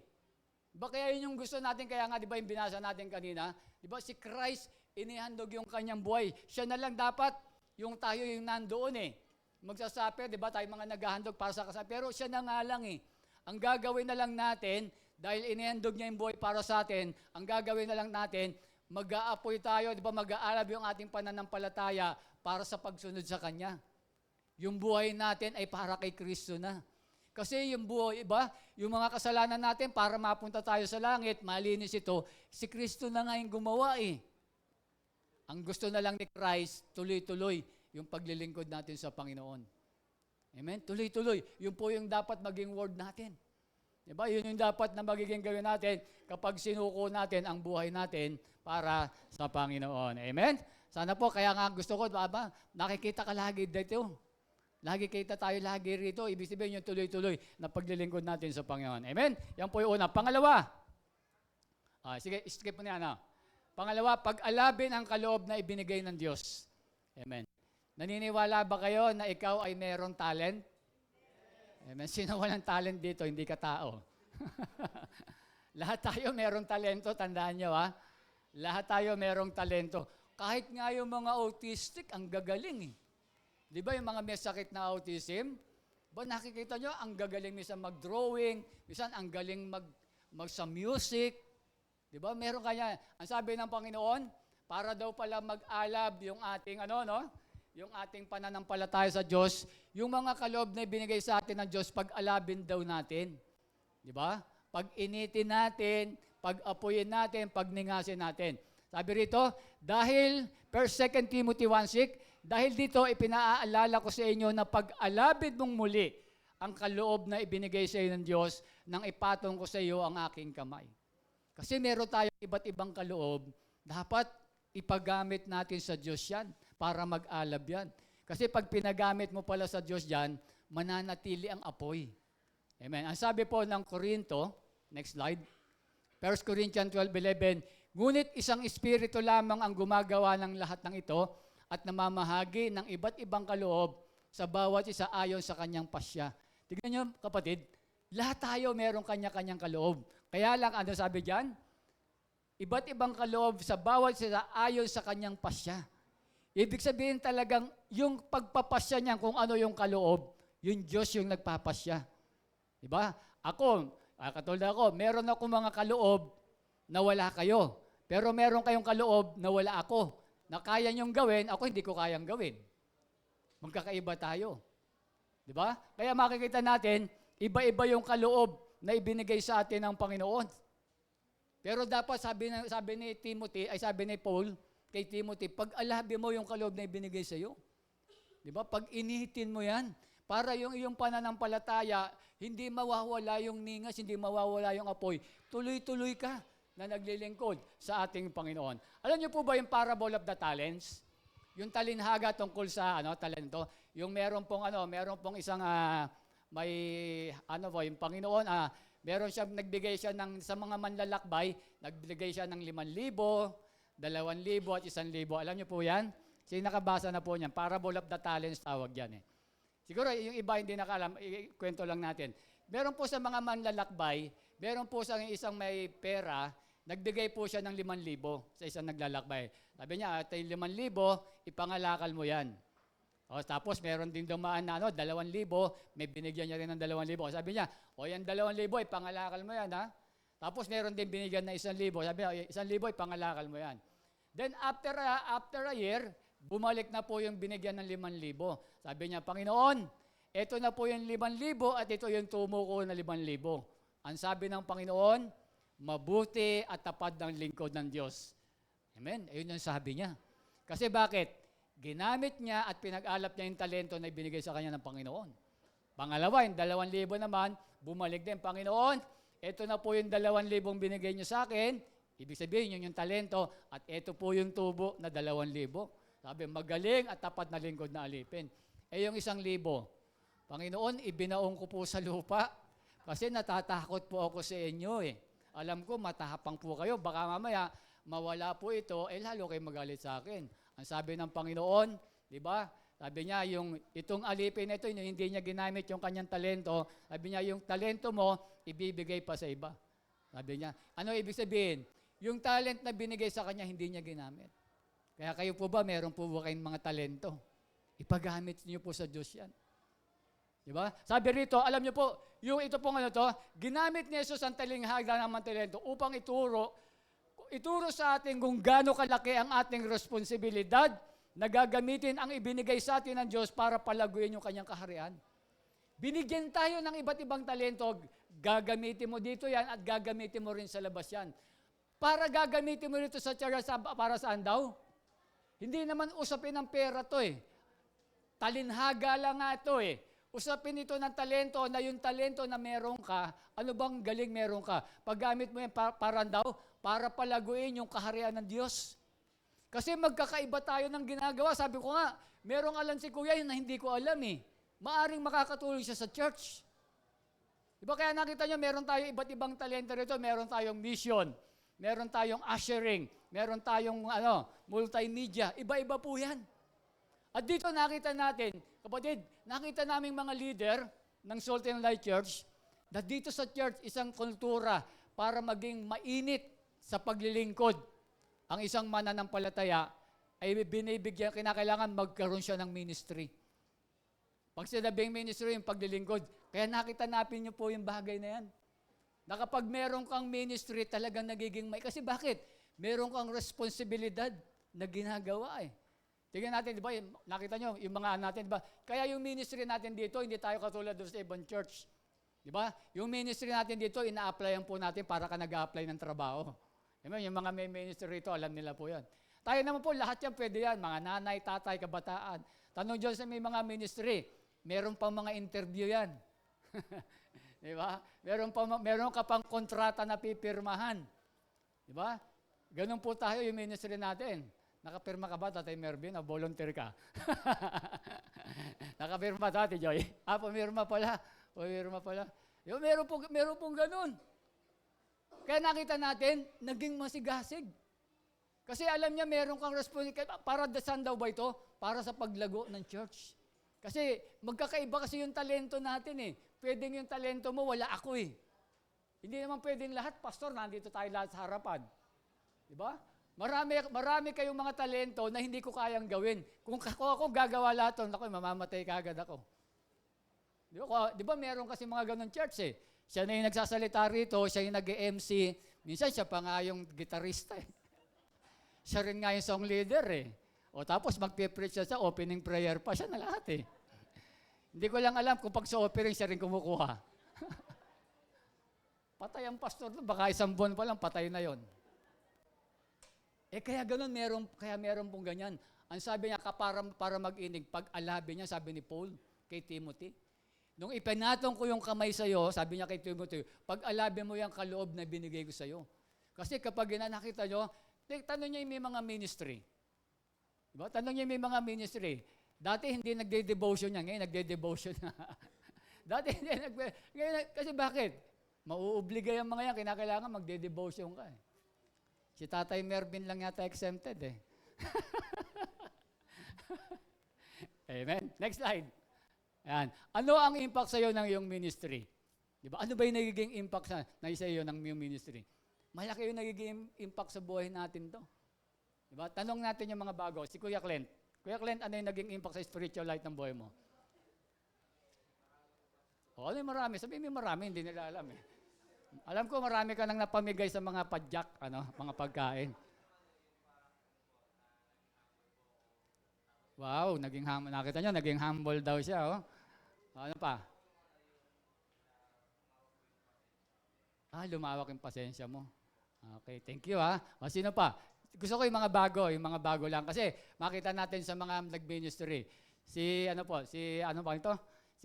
Speaker 1: Diba kaya yun yung gusto natin, kaya nga diba yung binasa natin kanina, diba si Christ inihandog yung kanyang buhay. Siya na lang dapat yung tayo yung nandoon eh. Magsasaper, diba tayo mga naghahandog para sa kasal. Pero siya na nga lang eh. Ang gagawin na lang natin, dahil inihandog niya yung buhay para sa atin, ang gagawin na lang natin, mag-aapoy tayo, di ba, mag-aalab yung ating pananampalataya para sa pagsunod sa Kanya. Yung buhay natin ay para kay Kristo na. Kasi yung buhay, iba, yung mga kasalanan natin para mapunta tayo sa langit, malinis ito, si Kristo na nga yung gumawa eh. Ang gusto na lang ni Christ, tuloy-tuloy yung paglilingkod natin sa Panginoon. Amen? Tuloy-tuloy. Yun po yung dapat maging word natin. Diba? Yun yung dapat na magiging gawin natin kapag sinuko natin ang buhay natin para sa Panginoon. Amen? Sana po, kaya nga gusto ko, nakikita ka lagi dito. Lagi kita tayo lagi rito. Ibig sabihin yung tuloy-tuloy na paglilingkod natin sa Panginoon. Amen? Yan po yung una. Pangalawa, sige, skip mo na yan. Pangalawa, pag-alabin ang kaloob na ibinigay ng Diyos. Amen. Naniniwala ba kayo na ikaw ay merong talent? Amen. Sino walang talent dito? Hindi ka tao. Lahat tayo merong talento, tandaan nyo ha. Lahat tayo merong talento. Kahit nga yung mga autistic, ang gagaling eh. Di ba yung mga may sakit na autism? Ba nakikita nyo, ang gagaling minsan mag-drawing, minsan ang galing mag sa music. Di ba? Meron kanya. Ang sabi ng Panginoon, para daw pala mag-alab yung ating yung ating pananampalataya sa Diyos, yung mga kaloob na ibinigay sa atin ng Diyos, pag-alabin daw natin. Di ba? Pag-initin natin, pag-apuyin natin, pagningasin natin. Sabi rito, dahil 2 Timothy 1:6, dahil dito ipinaalala ko sa inyo na pag-alabid mong muli ang kaloob na ibinigay sa iyo ng Diyos nang ipatong ko sa iyo ang aking kamay. Kasi meron tayong iba't ibang kaloob, dapat ipagamit natin sa Diyos yan para mag-alab yan. Kasi pag pinagamit mo pala sa Diyos yan, mananatili ang apoy. Amen. Ang sabi po ng Korinto, next slide, 1 Corinthians 12:11, ngunit isang espiritu lamang ang gumagawa ng lahat ng ito at namamahagi ng iba't ibang kaloob sa bawat isa ayon sa kanyang pasya. Tignan nyo, kapatid, lahat tayo merong kanya-kanyang kaloob. Kaya lang, ano sabi diyan? Iba't ibang kaloob sa bawat isa ayon sa kanyang pasya. Ibig sabihin talagang yung pagpapasya niya kung ano yung kaloob, yung Diyos yung nagpapasya. Diba? Ako, katulad ako, meron ako mga kaloob na wala kayo. Pero meron kayong kaloob na wala ako. Na kaya niyong gawin, ako hindi ko kayang gawin. Magkakaiba tayo. Diba? Kaya makikita natin, iba-iba yung kaloob na ibinigay sa atin ng Panginoon. Pero dapat sabi ni Timothy, ay sabi ni Paul kay Timothy, pag-alabi mo yung kaloob na ibinigay sa iyo. 'Di ba? Pag inihitin mo 'yan, para yung iyong pananampalataya, hindi mawawala yung ningas, hindi mawawala yung apoy. Tuloy-tuloy ka na naglilingkod sa ating Panginoon. Alam niyo po ba yung parable of the talents? Yung talinhaga tungkol sa talento, yung meron pong isang yung Panginoon, meron siya, nagbigay siya sa mga manlalakbay, nagbigay siya ng 5,000, 2,000 at 1,000. Alam niyo po yan? Sino nakabasa na po niyan? Parable of the talents tawag yan eh. Siguro yung iba hindi nakaalam, kwento lang natin. Meron po sa mga manlalakbay, meron po sa isang may pera, nagbigay po siya ng 5,000 sa isang naglalakbay. Sabi niya, at yung 5,000, ipangalakal mo yan. O, tapos meron din dumaan na 2,000, may binigyan niya rin ng 2,000. Sabi niya, yan 2,000, ipangalakal mo yan, ha? Tapos meron din binigyan na 1,000. Sabi niya, 1,000, ipangalakal mo yan. Then after a year, bumalik na po yung binigyan ng 5,000. Sabi niya, Panginoon, ito na po yung 5,000 at ito yung tumo ko na 5,000. Ang sabi ng Panginoon, mabuti at tapat ng lingkod ng Diyos. Amen? Ayun yung sabi niya. Kasi bakit? Ginamit niya at pinag-alap niya yung talento na ibinigay sa kanya ng Panginoon. Pangalawa, yung 2,000 naman, bumalik din, Panginoon, ito na po yung 2,000 binigay niyo sa akin, ibig sabihin yun yung talento, at ito po yung tubo na 2,000. Sabi, magaling at tapat na lingkod na alipin. Yung 1,000, Panginoon, ibinaong ko po sa lupa, kasi natatakot po ako sa inyo eh. Alam ko, matahapang po kayo, baka mamaya, mawala po ito, lalo kayo magalit sa akin. Ang sabi ng Panginoon, di ba? Sabi niya, itong alipin na ito, hindi niya ginamit yung kanyang talento. Sabi niya, yung talento mo, ibibigay pa sa iba. Sabi niya, ano ibig sabihin? Yung talent na binigay sa kanya, hindi niya ginamit. Kaya kayo po ba, meron po ba kayong mga talento? Ipagamit niyo po sa Diyos yan. Di ba? Sabi rito, alam niyo po, yung ito pong ginamit ni Jesus ang talinhaga ng talento upang ituro sa atin kung gaano kalaki ang ating responsibilidad na gagamitin ang ibinigay sa atin ng Diyos para palaguin yung kanyang kaharian. Binigyan tayo ng iba't ibang talento, gagamitin mo dito yan at gagamitin mo rin sa labas yan. Para gagamitin mo rito sa church, para saan daw? Hindi naman usapin ng pera to eh. Talinhaga lang nga ito eh. Usapin ito ng talento na yung talento na meron ka, ano bang galing meron ka? Paggamit mo yan para palaguin yung kaharian ng Diyos. Kasi magkakaiba tayo ng ginagawa. Sabi ko nga, merong alam si Kuya yun na hindi ko alam eh. Maaring makakatulong siya sa church. Diba kaya nakita nyo, meron tayong iba't ibang talento rito. Meron tayong mission, meron tayong ushering, meron tayong multimedia. Iba-iba po yan. At dito nakita natin, kapatid, nakita naming mga leader ng Salt and Light Church na dito sa church, isang kultura para maging mainit sa paglilingkod. Ang isang mananampalataya ay binibigyan, kinakailangan magkaroon siya ng ministry. Pag sinabing ministry, yung paglilingkod. Kaya nakita natin niyo po yung bagay na yan. na kapag meron kang ministry, talagang nagiging may. Kasi bakit? Meron kang responsibilidad na ginagawa eh. Tingnan natin, di ba, nakita nyo, yung mga natin, di ba? Kaya yung ministry natin dito, hindi tayo katulad doon sa ibang church. Di ba? Yung ministry natin dito, ina-applyan po natin para ka nag-a-apply ng trabaho. Diba? Yung mga may ministry rito, alam nila po yan. Tayo naman po, lahat yan pwede yan. Mga nanay, tatay, kabataan. Tanong dyan sa may mga ministry, meron pang mga interview yan. Di ba? Meron ka pang kontrata na pipirmahan. Di ba? Ganun po tayo yung ministry natin. Nakapirma ka ba, Tatay Mervin? O volunteer ka? Nakapirma, Tatay Joy? Pumirma pala. Pumirma pala. Yung meron pong ganun. Kaya nakita natin, naging masigasig. Kasi alam niya, meron kang responsibility. Para dasan daw ba ito? Para sa paglago ng church. Kasi magkakaiba kasi yung talento natin eh. Pwedeng yung talento mo, wala ako eh. Hindi naman pwedeng lahat, pastor, nandito tayo lahat sa harapan. Diba? Marami kayong mga talento na hindi ko kayang gawin. Kung ako gagawa lahat ito, mamamatay kagad ako. Di ba meron kasi mga ganun church eh. Siya na yung nagsasalita rito, siya yung nag-MC. Minsan siya pa nga yung gitarista eh. Siya rin nga yung song leader eh. O tapos magpipreach siya sa opening prayer pa, siya na lahat eh. Hindi ko lang alam kung pag sa opening siya rin kumukuha. Patay ang pastor doon, baka isang buwan pa lang, patay na yon. Kaya ganun, meron pong ganyan. Ang sabi niya, para mag-inig, pag-alabi niya, sabi ni Paul kay Timothy, nung ipinatong ko yung kamay sa iyo, sabi niya kay Timothy, pag-alabi mo yung kaloob na binigay ko sa iyo. Kasi kapag nakita nyo, tanong niya yung may mga ministry. Diba? Tanong niya yung may mga ministry. Dati hindi nagde-devotion niya, ngayon nagde-devotion na. Dati hindi kasi bakit? Mauubligay ang mga yan, kinakailangan magde-devotion ka eh. Si Tatay Mervin lang yata exempted eh. Amen. Next slide. Ayan. Ano ang impact sa iyo ng iyong ministry? Diba? Ano ba yung nagiging impact sa iyo ng iyong ministry? Malaki yung nagiging impact sa buhay natin to. Diba? Tanong natin yung mga bago. Si Kuya Clint. Kuya Clint, ano yung naging impact sa spiritual life ng buhay mo? Ano yung marami? Sabihin mo marami, hindi nila alam eh. Alam ko marami ka nang napamigay sa mga padyak, mga pagkain. Wow, nakita nyo, naging humble daw siya. Oh. Ano pa? Lumawak yung pasensya mo. Okay, thank you ha. O, sino pa? Gusto ko yung mga bago lang. Kasi makita natin sa mga nag-ministry. Si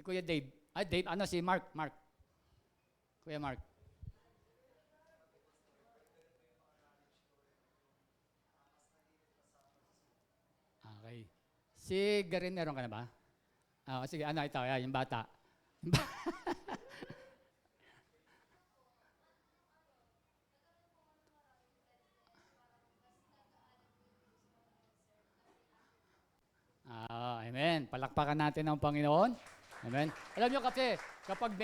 Speaker 1: Kuya Dave. Si Mark. Kuya Mark. Okay. Si Garin, meron ka na ba? Sige, ito, yung bata. Amen. Palakpakan natin ang Panginoon. Amen. Alam nyo kasi, kapag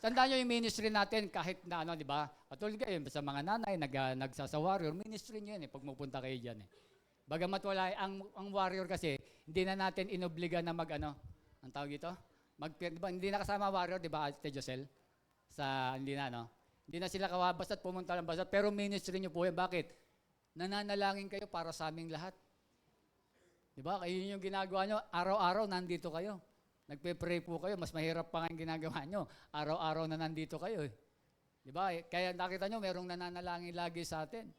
Speaker 1: tandaan nyo yung ministry natin, kahit na di ba? Katulad kayo, sa mga nanay, nagsasa warrior, ministry nyo yan pag pupunta kayo dyan Bagamat wala, ang warrior kasi, hindi na natin inobliga na ang tawag ito? Diba, hindi na kasama warrior, di ba, Ate Josel? Hindi na sila kawabas at pumunta lang basta, pero ministry nyo po yan. Bakit? Nananalangin kayo para sa aming lahat. Di ba? Kayo yung ginagawa nyo, araw-araw nandito kayo. Nagpe-pray po kayo, mas mahirap pa nga yung ginagawa nyo. Araw-araw na nandito kayo Di ba? Kaya nakita nyo, merong nananalangin lagi sa atin.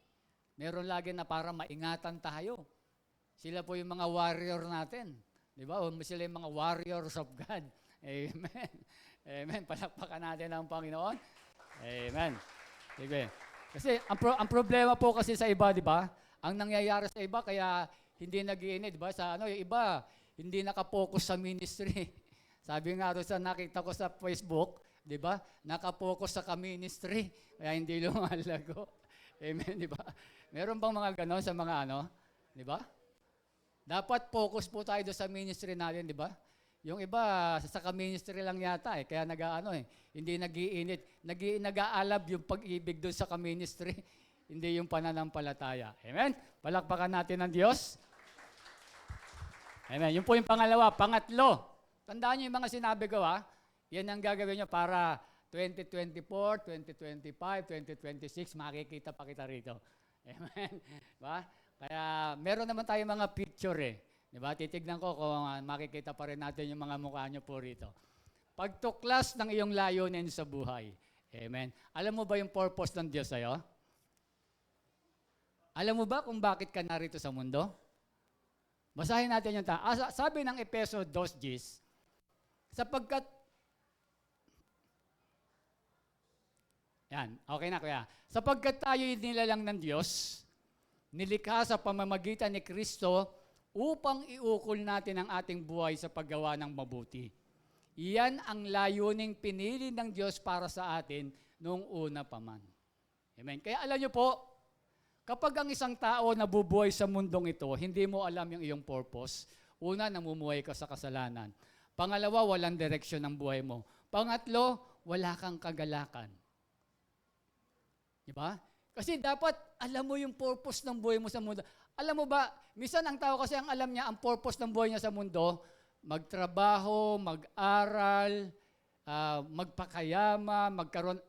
Speaker 1: Meron lagi na para maingatan tayo. Sila po yung mga warrior natin. Di ba? Sila yung mga warriors of God. Amen. Amen. Palakpakan natin ang Panginoon. Amen. Sige. Kasi ang problema po kasi sa iba, di ba? Ang nangyayari sa iba, kaya hindi nag-iinit, di ba? Yung iba, hindi nakapokus sa ministry. Sabi nga rin nakita ko sa Facebook, di ba? Nakapokus sa ka-ministry, kaya hindi lumalago. Amen, di ba? Meron bang mga ganon sa mga di ba? Dapat focus po tayo sa ministry natin, di ba? Yung iba, sa ka-ministry lang yata kaya hindi nag-iinit. Nag-aalab yung pag-ibig doon sa ka-ministry, hindi yung pananampalataya. Amen? Palakpakan natin ang Diyos. Amen. Yun po yung pangalawa. Pangatlo, tandaan niyo yung mga sinabi ko yan ang gagawin niyo para 2024, 2025, 2026, makikita pa kita rito. Amen. Diba? Kaya meron naman tayo mga picture eh. Diba? Titignan ko kung makikita pa rin natin yung mga mukha nyo po rito. Pagtuklas ng iyong layunin sa buhay. Amen. Alam mo ba yung purpose ng Diyos sa'yo? Alam mo ba kung bakit ka narito sa mundo? Basahin natin yung sabi ng Efeso 2:10, sapagkat yan, okay na kuya. Sapagkat tayo'y nilalang ng Diyos, nilikha sa pamamagitan ni Kristo upang iukol natin ang ating buhay sa paggawa ng mabuti. Iyan ang layuning pinili ng Diyos para sa atin noong una pa man. Amen. Kaya alam nyo po, kapag ang isang tao nabubuhay sa mundong ito, hindi mo alam yung iyong purpose. Una, namumuhay ka sa kasalanan. Pangalawa, walang direksyon ng buhay mo. Pangatlo, wala kang kagalakan. Diba? Kasi dapat alam mo yung purpose ng buhay mo sa mundo. Alam mo ba, minsan ang tao kasi ang alam niya, ang purpose ng buhay niya sa mundo, magtrabaho, mag-aral, magpakayama, magkaroon.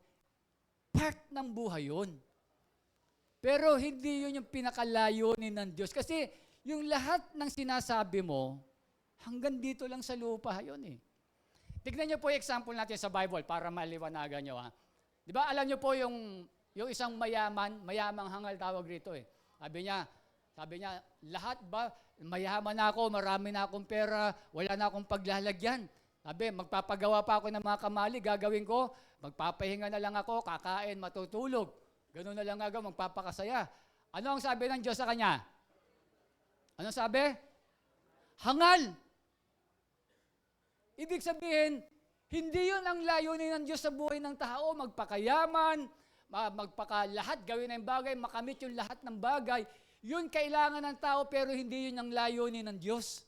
Speaker 1: Part ng buhay yun. Pero hindi yun yung pinakalayunin ng Diyos. Kasi yung lahat ng sinasabi mo, hanggang dito lang sa lupa yun eh. Tignan niyo po yung example natin sa Bible para maliwanagan niyo ha. Di ba alam niyo po yung isang mayamang hangal tawag rito eh. Sabi niya, lahat ba, mayaman na ako, marami na akong pera, wala na akong paglalagyan. Sabi, magpapagawa pa ako ng mga kamali, gagawin ko, magpapahinga na lang ako, kakain, matutulog. Ganun na lang agad, magpapakasaya. Ano ang sabi ng Diyos sa kanya? Ano sabi? Hangal. Ibig sabihin, hindi yun ang layunin ng Diyos sa buhay ng tao, magpakayaman, magpakalahat, gawin ng bagay, makamit yung lahat ng bagay. Yun kailangan ng tao, pero hindi yun ang layunin ng Diyos.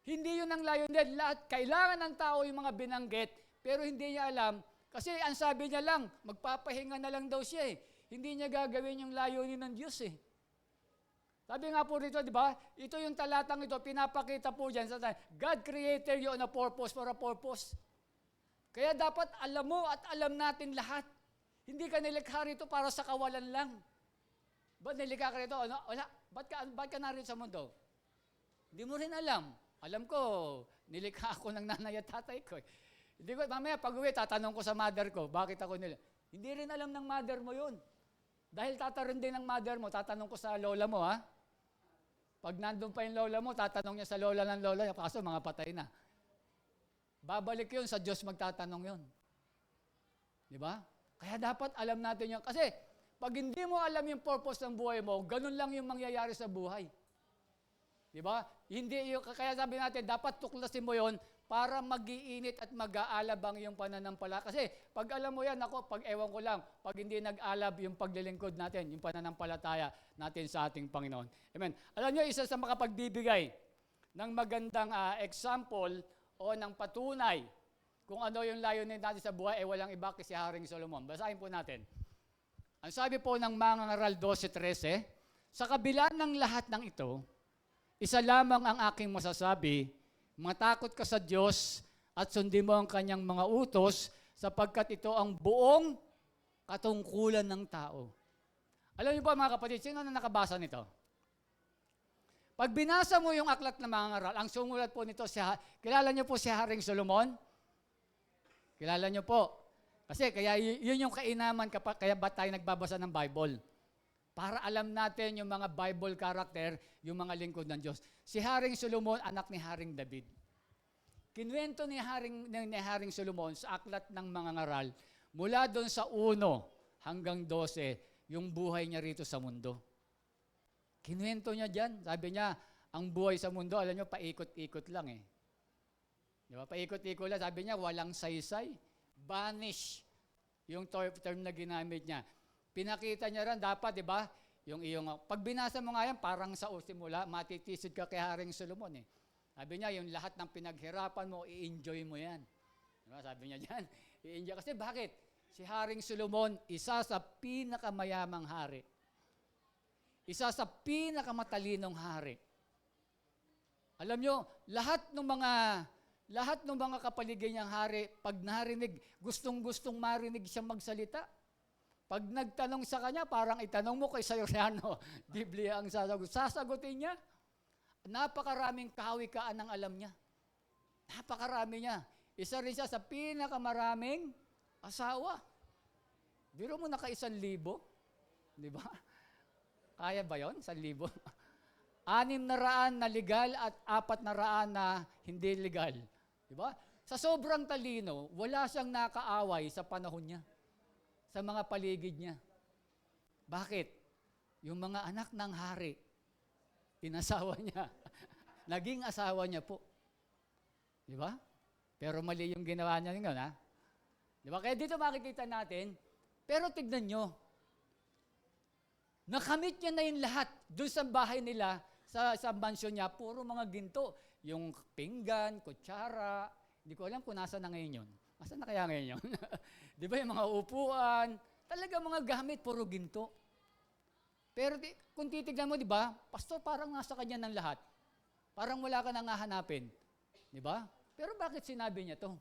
Speaker 1: Hindi yun ang layunin. Lahat, kailangan ng tao yung mga binanggit, pero hindi niya alam, kasi ang sabi niya lang, magpapahinga na lang daw siya eh. Hindi niya gagawin yung layunin ng Diyos eh. Sabi nga po rito, di ba? Ito yung talatang ito, pinapakita po dyan. God created you on a purpose for a purpose. Kaya dapat alam mo at alam natin lahat. Hindi ka nilikha rito para sa kawalan lang. Ba't nilikha ka rito? Ano? Wala. Ba't ka narito sa mundo? Hindi mo rin alam. Alam ko, nilikha ako ng nanay at tatay ko. Hindi ko, mamaya pag-uwi, tatanong ko sa mother ko, bakit ako Hindi rin alam ng mother mo yun. Dahil tatarin din ng mother mo, tatanong ko sa lola mo, ha? Pag nandun pa yung lola mo, tatanong niya sa lola ng lola niya, kaso mga patay na. Babalik yun, sa Diyos magtatanong yun. Di ba? Kaya dapat alam natin yun. Kasi, pag hindi mo alam yung purpose ng buhay mo, ganun lang yung mangyayari sa buhay. Di ba? Hindi, kaya sabi natin, dapat tuklasin mo yun para mag-iinit at mag-aalab ang iyong pananampala. Kasi, pag alam mo yan, pag ewan ko lang, pag hindi nag-alab yung paglilingkod natin, yung pananampalataya natin sa ating Panginoon. Amen. Alam nyo, isa sa makapagbibigay ng magandang example o ng patunay kung ano yung layunin natin sa buhay ay walang iba kasi Haring Solomon. Basahin po natin. Ang sabi po ng Mangangaral 12:13, sa kabila ng lahat ng ito, isa lamang ang aking masasabi, matakot ka sa Diyos at sundin mo ang kanyang mga utos sapagkat ito ang buong katungkulan ng tao. Alam niyo ba mga kapatid, sino na nakabasa nito? Pag binasa mo yung aklat ng mga ngaral, ang sumulat po nito, kilala niyo po si Haring Solomon? Kilala niyo po. Kasi kaya yun yung kainaman, kaya ba tayo nagbabasa ng Bible? Para alam natin yung mga Bible character, yung mga lingkod ng Diyos. Si Haring Solomon, anak ni Haring David. Kinwento ni Haring Solomon sa aklat ng mga ngaral, mula doon sa 1 hanggang 12, yung buhay niya rito sa mundo. Kinwento niya dyan. Sabi niya, ang buhay sa mundo, alam niyo, paikot-ikot lang eh. Di ba? Paikot-ikot lang. Sabi niya, walang saysay. Vanish. Yung term na ginamit niya. Pinakita niya rin, dapat, di ba? Pag binasa mo nga yan, parang sa simula, matitisid ka kay Haring Solomon eh. Sabi niya, yung lahat ng pinaghirapan mo, i-enjoy mo yan. Di ba? Sabi niya dyan, i-enjoy. Kasi bakit? Si Haring Solomon, isa sa pinakamayamang hari. Isa sa pinakamatalinong hari. Alam nyo, lahat ng mga Lahat ng mga kapaligid niyang hari, pag narinig, gustong-gustong marinig siyang magsalita. Pag nagtanong sa kanya, parang itanong mo kay Sayoriano, Biblia ang sasagot. Sasagutin niya. Napakaraming kahawikaan ang alam niya. Napakarami niya. Isa rin siya sa pinakamaraming asawa. Biro mo naka-1,000, di ba? Kaya ba yon? 1,000? 600 na legal at 400 na hindi legal. Di ba? Sa sobrang talino, wala siyang nakaaway sa panahon niya. Sa mga paligid niya. Bakit? Yung mga anak ng hari, inasawa niya. Naging asawa niya po. Di ba? Pero mali yung ginawa niya ngayon, ha? Di ba? Kaya dito makikita natin, pero tignan nyo, nakamit niya na yung lahat. Doon sa bahay nila, sa mansyon niya, puro mga ginto. Yung pinggan, kutsara, hindi ko alam kung nasa na ngayon yun. Asa na kaya ngayon yun? Di ba yung mga upuan, talaga mga gamit, puro ginto. Pero kung titignan mo, di ba, pastor, parang nasa kanya ng lahat. Parang wala ka nang hahanapin. Di ba? Pero bakit sinabi niya to?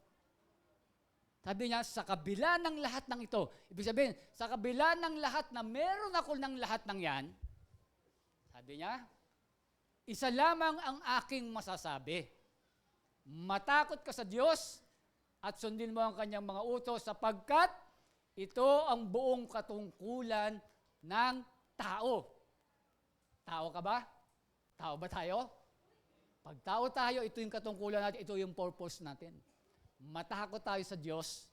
Speaker 1: Sabi niya, sa kabila ng lahat ng ito, ibig sabihin, sa kabila ng lahat na meron ako ng lahat ng yan, sabi niya, isa lamang ang aking masasabi. Matakot ka sa Diyos at sundin mo ang kanyang mga utos sapagkat ito ang buong katungkulan ng tao. Tao ka ba? Tao ba tayo? Pag tao tayo, ito yung katungkulan natin, ito yung purpose natin. Matakot tayo sa Diyos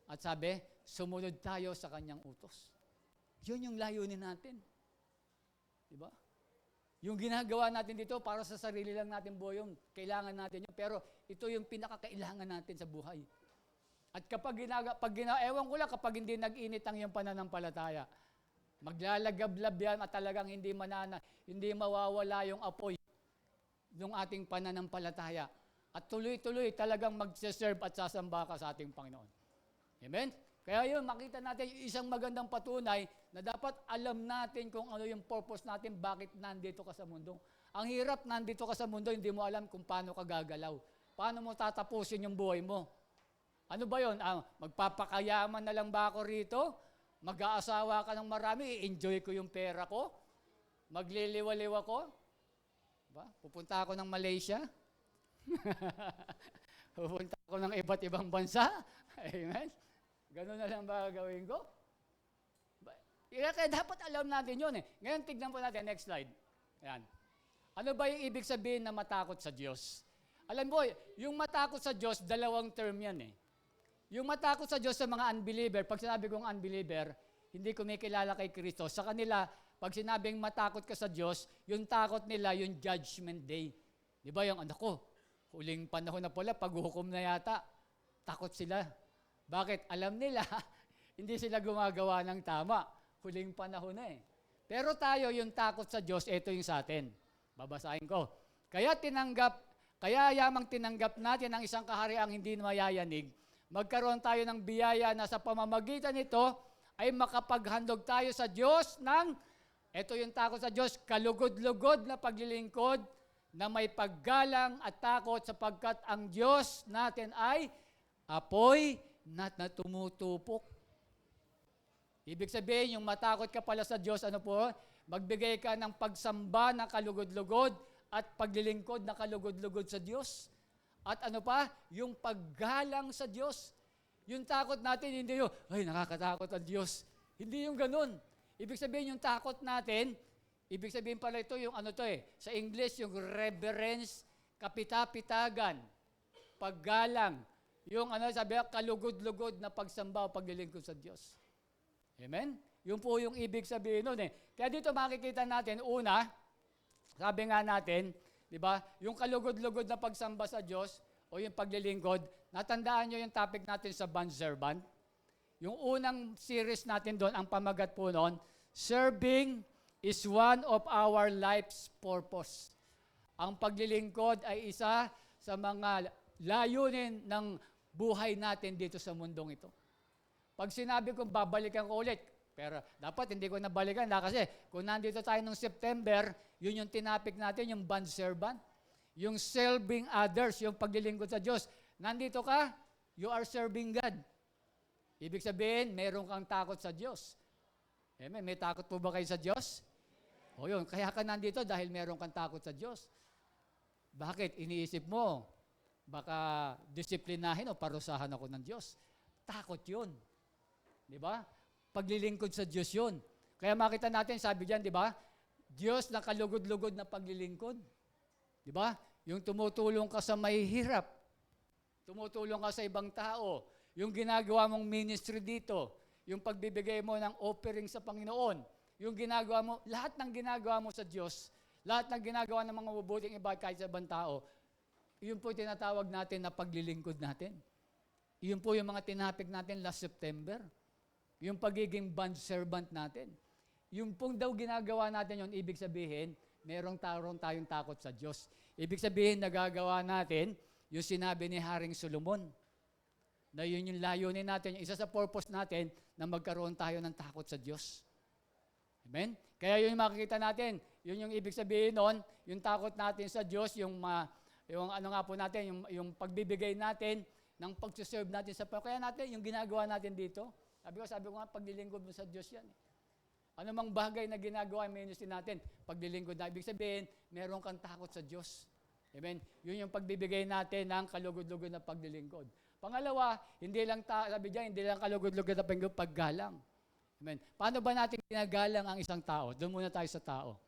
Speaker 1: at sabi, sumunod tayo sa kanyang utos. Yun yung layunin natin. Diba? Yung ginagawa natin dito para sa sarili lang natin buhay yung kailangan natin yun. Pero ito yung pinakakailangan natin sa buhay. At kapag ewan ko lang, kapag hindi nag-init ang iyong pananampalataya, maglalagablab yan at talagang hindi mawawala yung apoy ng ating pananampalataya. At tuloy-tuloy talagang magse-serve at sasamba ka sa ating Panginoon. Amen? Kaya yun, makita natin yung isang magandang patunay na dapat alam natin kung ano yung purpose natin, bakit nandito ka sa mundo. Ang hirap, nandito ka sa mundo, hindi mo alam kung paano ka gagalaw. Paano mo tatapusin yung buhay mo. Ano ba yun? Magpapakayaman na lang ba ako rito? Mag-aasawa ka ng marami, i-enjoy ko yung pera ko? Magliliwaliw ako? Ba? Pupunta ako ng Malaysia? Pupunta ako ng iba't ibang bansa? Amen? Ganun na lang ba gawin ko? Kaya dapat alam natin yun eh. Ngayon, tignan po natin, next slide. Ayan. Ano ba yung ibig sabihin na matakot sa Diyos? Alam mo, yung matakot sa Diyos, dalawang term yan eh. Yung matakot sa Diyos sa mga unbeliever, pag sinabi kong unbeliever, hindi kumikilala kay Kristo. Sa kanila, pag sinabing matakot ka sa Diyos, yung takot nila, yung judgment day. Di ba yung anak ko? Huling panahon na pala, paghuhukom na yata. Takot sila. Bakit? Alam nila, hindi sila gumagawa ng tama. Huling panahon na eh. Pero tayo, yung takot sa Diyos, ito yung sa atin. Babasahin ko. Kaya yamang tinanggap natin ang isang kahariang hindi mayayanig, magkaroon tayo ng biyaya na sa pamamagitan nito ay makapaghandog tayo sa Diyos ng, ito yung takot sa Diyos, kalugod-lugod na paglilingkod na may paggalang at takot sapagkat ang Diyos natin ay apoy na tumutupok. Ibig sabihin, yung matakot ka pala sa Diyos, ano po? Magbigay ka ng pagsamba na kalugod-lugod at paglilingkod na kalugod-lugod sa Diyos. At ano pa? Yung paggalang sa Diyos. Yung takot natin, hindi yung, ay, nakakatakot ang Diyos. Hindi yung ganun. Ibig sabihin, yung takot natin, ibig sabihin pala ito, yung ano to eh, sa English, yung reverence, kapitapitagan, paggalang, yung ano sabi, kalugod-lugod na pagsamba o paglilingkod sa Diyos. Amen? Yun po yung ibig sabihin nun eh. Kaya dito makikita natin, una, sabi nga natin, di ba, yung kalugod-lugod na pagsamba sa Diyos o yung paglilingkod, natandaan nyo yung topic natin sa bondservant. Yung unang series natin doon, ang pamagat po noon, serving is one of our life's purpose. Ang paglilingkod ay isa sa mga layunin ng buhay natin dito sa mundong ito. Pag sinabi ko, babalikan ko ulit, pero dapat hindi ko nabalikan kasi kung nandito tayo noong September, yun yung tinapik natin, yung bondservant. Yung serving others, yung paglilingkod sa Diyos. Nandito ka, you are serving God. Ibig sabihin, meron kang takot sa Diyos. Amen. May takot po ba kayo sa Diyos? O yun, kaya ka nandito dahil meron kang takot sa Diyos. Bakit? Iniisip mo, baka disiplinahin o parusahan ako ng Diyos. Takot yun. Di ba? Paglilingkod sa Diyos yun. Kaya makita natin, sabi diyan, di ba? Diyos na kalugod-lugod na paglilingkod. Di ba? Yung tumutulong ka sa mahihirap. Tumutulong ka sa ibang tao. Yung ginagawa mong ministry dito. Yung pagbibigay mo ng offering sa Panginoon. Yung ginagawa mo, lahat ng ginagawa mo sa Diyos, lahat ng ginagawa ng mga mabubuting iba kahit sa ibang tao, yun po tinatawag natin na paglilingkod natin. Yun po yung mga tinapik natin last September. Yung pagiging bond servant natin. Yung pong daw ginagawa natin yun, ibig sabihin, merong tayong takot sa Diyos. Ibig sabihin, nagagawa natin yung sinabi ni Haring Solomon. Na yun yung layunin natin, yung isa sa purpose natin na magkaroon tayo ng takot sa Diyos. Amen? Kaya yun yung makikita natin, yun yung ibig sabihin nun, yung takot natin sa Diyos, yung ano nga po natin, yung pagbibigay natin, ng pag-serve natin sa kaya natin, yung ginagawa natin dito. Sabi ko nga, paglilingkod mo sa Diyos yan. Ano mang bagay na ginagawa yung ministry natin, paglilingkod na. Ibig sabihin, meron kang takot sa Diyos. Amen? Yun yung pagbibigay natin ng kalugod-lugod na paglilingkod. Pangalawa, hindi lang kalugod-lugod na paggalang. Amen. Paano ba natin ginagalang ang isang tao? Doon muna tayo sa tao.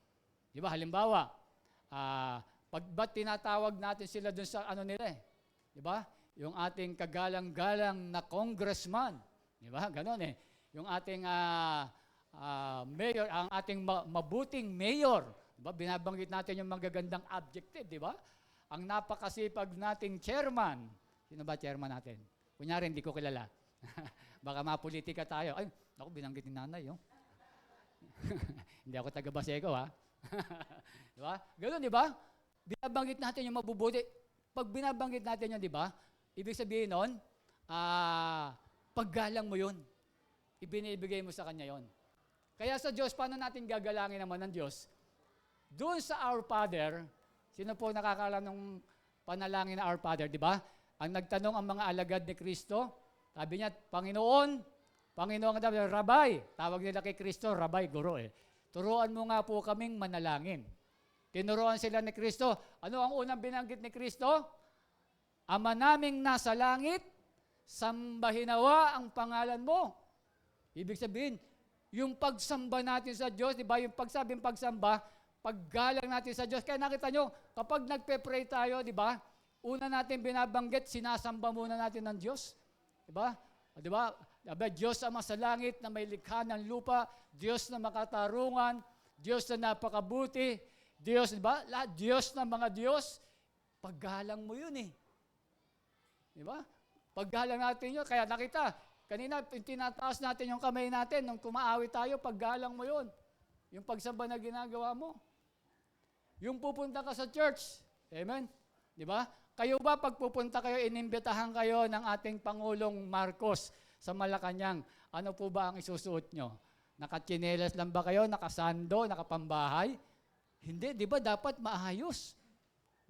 Speaker 1: Di ba? Halimbawa, ba't tinatawag natin sila doon sa ano nila eh? Di ba? Yung ating kagalang-galang na congressman. Di ba? Ganon eh. Yung ating mayor, ang ating mabuting mayor. Di ba? Binabanggit natin yung magagandang adjective, di ba? Ang napakasipag nating chairman. Sino ba chairman natin? Kunyari, hindi ko kilala. Baka mapolitika tayo. Ay, ako binanggit ni nanay, oh. Hindi ako taga-Baseco, ha? Di ba? Ganun, di ba? Binabanggit natin yung mabubuti. Pag binabanggit natin yun, di ba? Ibig sabihin nun, paggalang mo yun. Ibinibigay mo sa Kanya yun. Kaya sa Diyos, paano natin gagalangin naman ng Diyos? Doon sa Our Father, sino po nakakalam ng panalangin na Our Father, di ba? Ang nagtanong ang mga alagad ni Kristo, sabi niya, Panginoon, Rabay. Tawag nila kay Kristo, Rabay, guro eh. Turuan mo nga po kaming manalangin. Tinuruan sila ni Kristo. Ano ang unang binanggit ni Kristo? Ama naming nasa langit, sambahin nawa ang pangalan mo. Ibig sabihin, yung pagsamba natin sa Diyos, di ba? Yung pagsabing pagsamba, paggalang natin sa Diyos. Kaya nakita nyo, kapag nagpe-pray tayo, di ba? Una natin binabanggit, sinasamba muna natin ng Diyos. Di ba? Di ba? Diyos Ama sa langit na may likha ng lupa, Diyos na makatarungan, Diyos na napakabuti, Diyos, di ba? Lahat Diyos na mga Diyos, paggalang mo yun eh. Di ba? Paggalang natin yun, kaya nakita, kanina tinataas natin yung kamay natin, nung tumaawit tayo, paggalang mo yun. Yung pagsamba na ginagawa mo. Yung pupunta ka sa church, amen? Di ba? Kayo ba, pag pupunta kayo, inimbitahan kayo ng ating Pangulong Marcos sa Malacanang, ano po ba ang isusuot nyo? Nakatsinelas lang ba kayo? Nakasando? Nakapambahay? Hindi, di ba? Dapat maayos.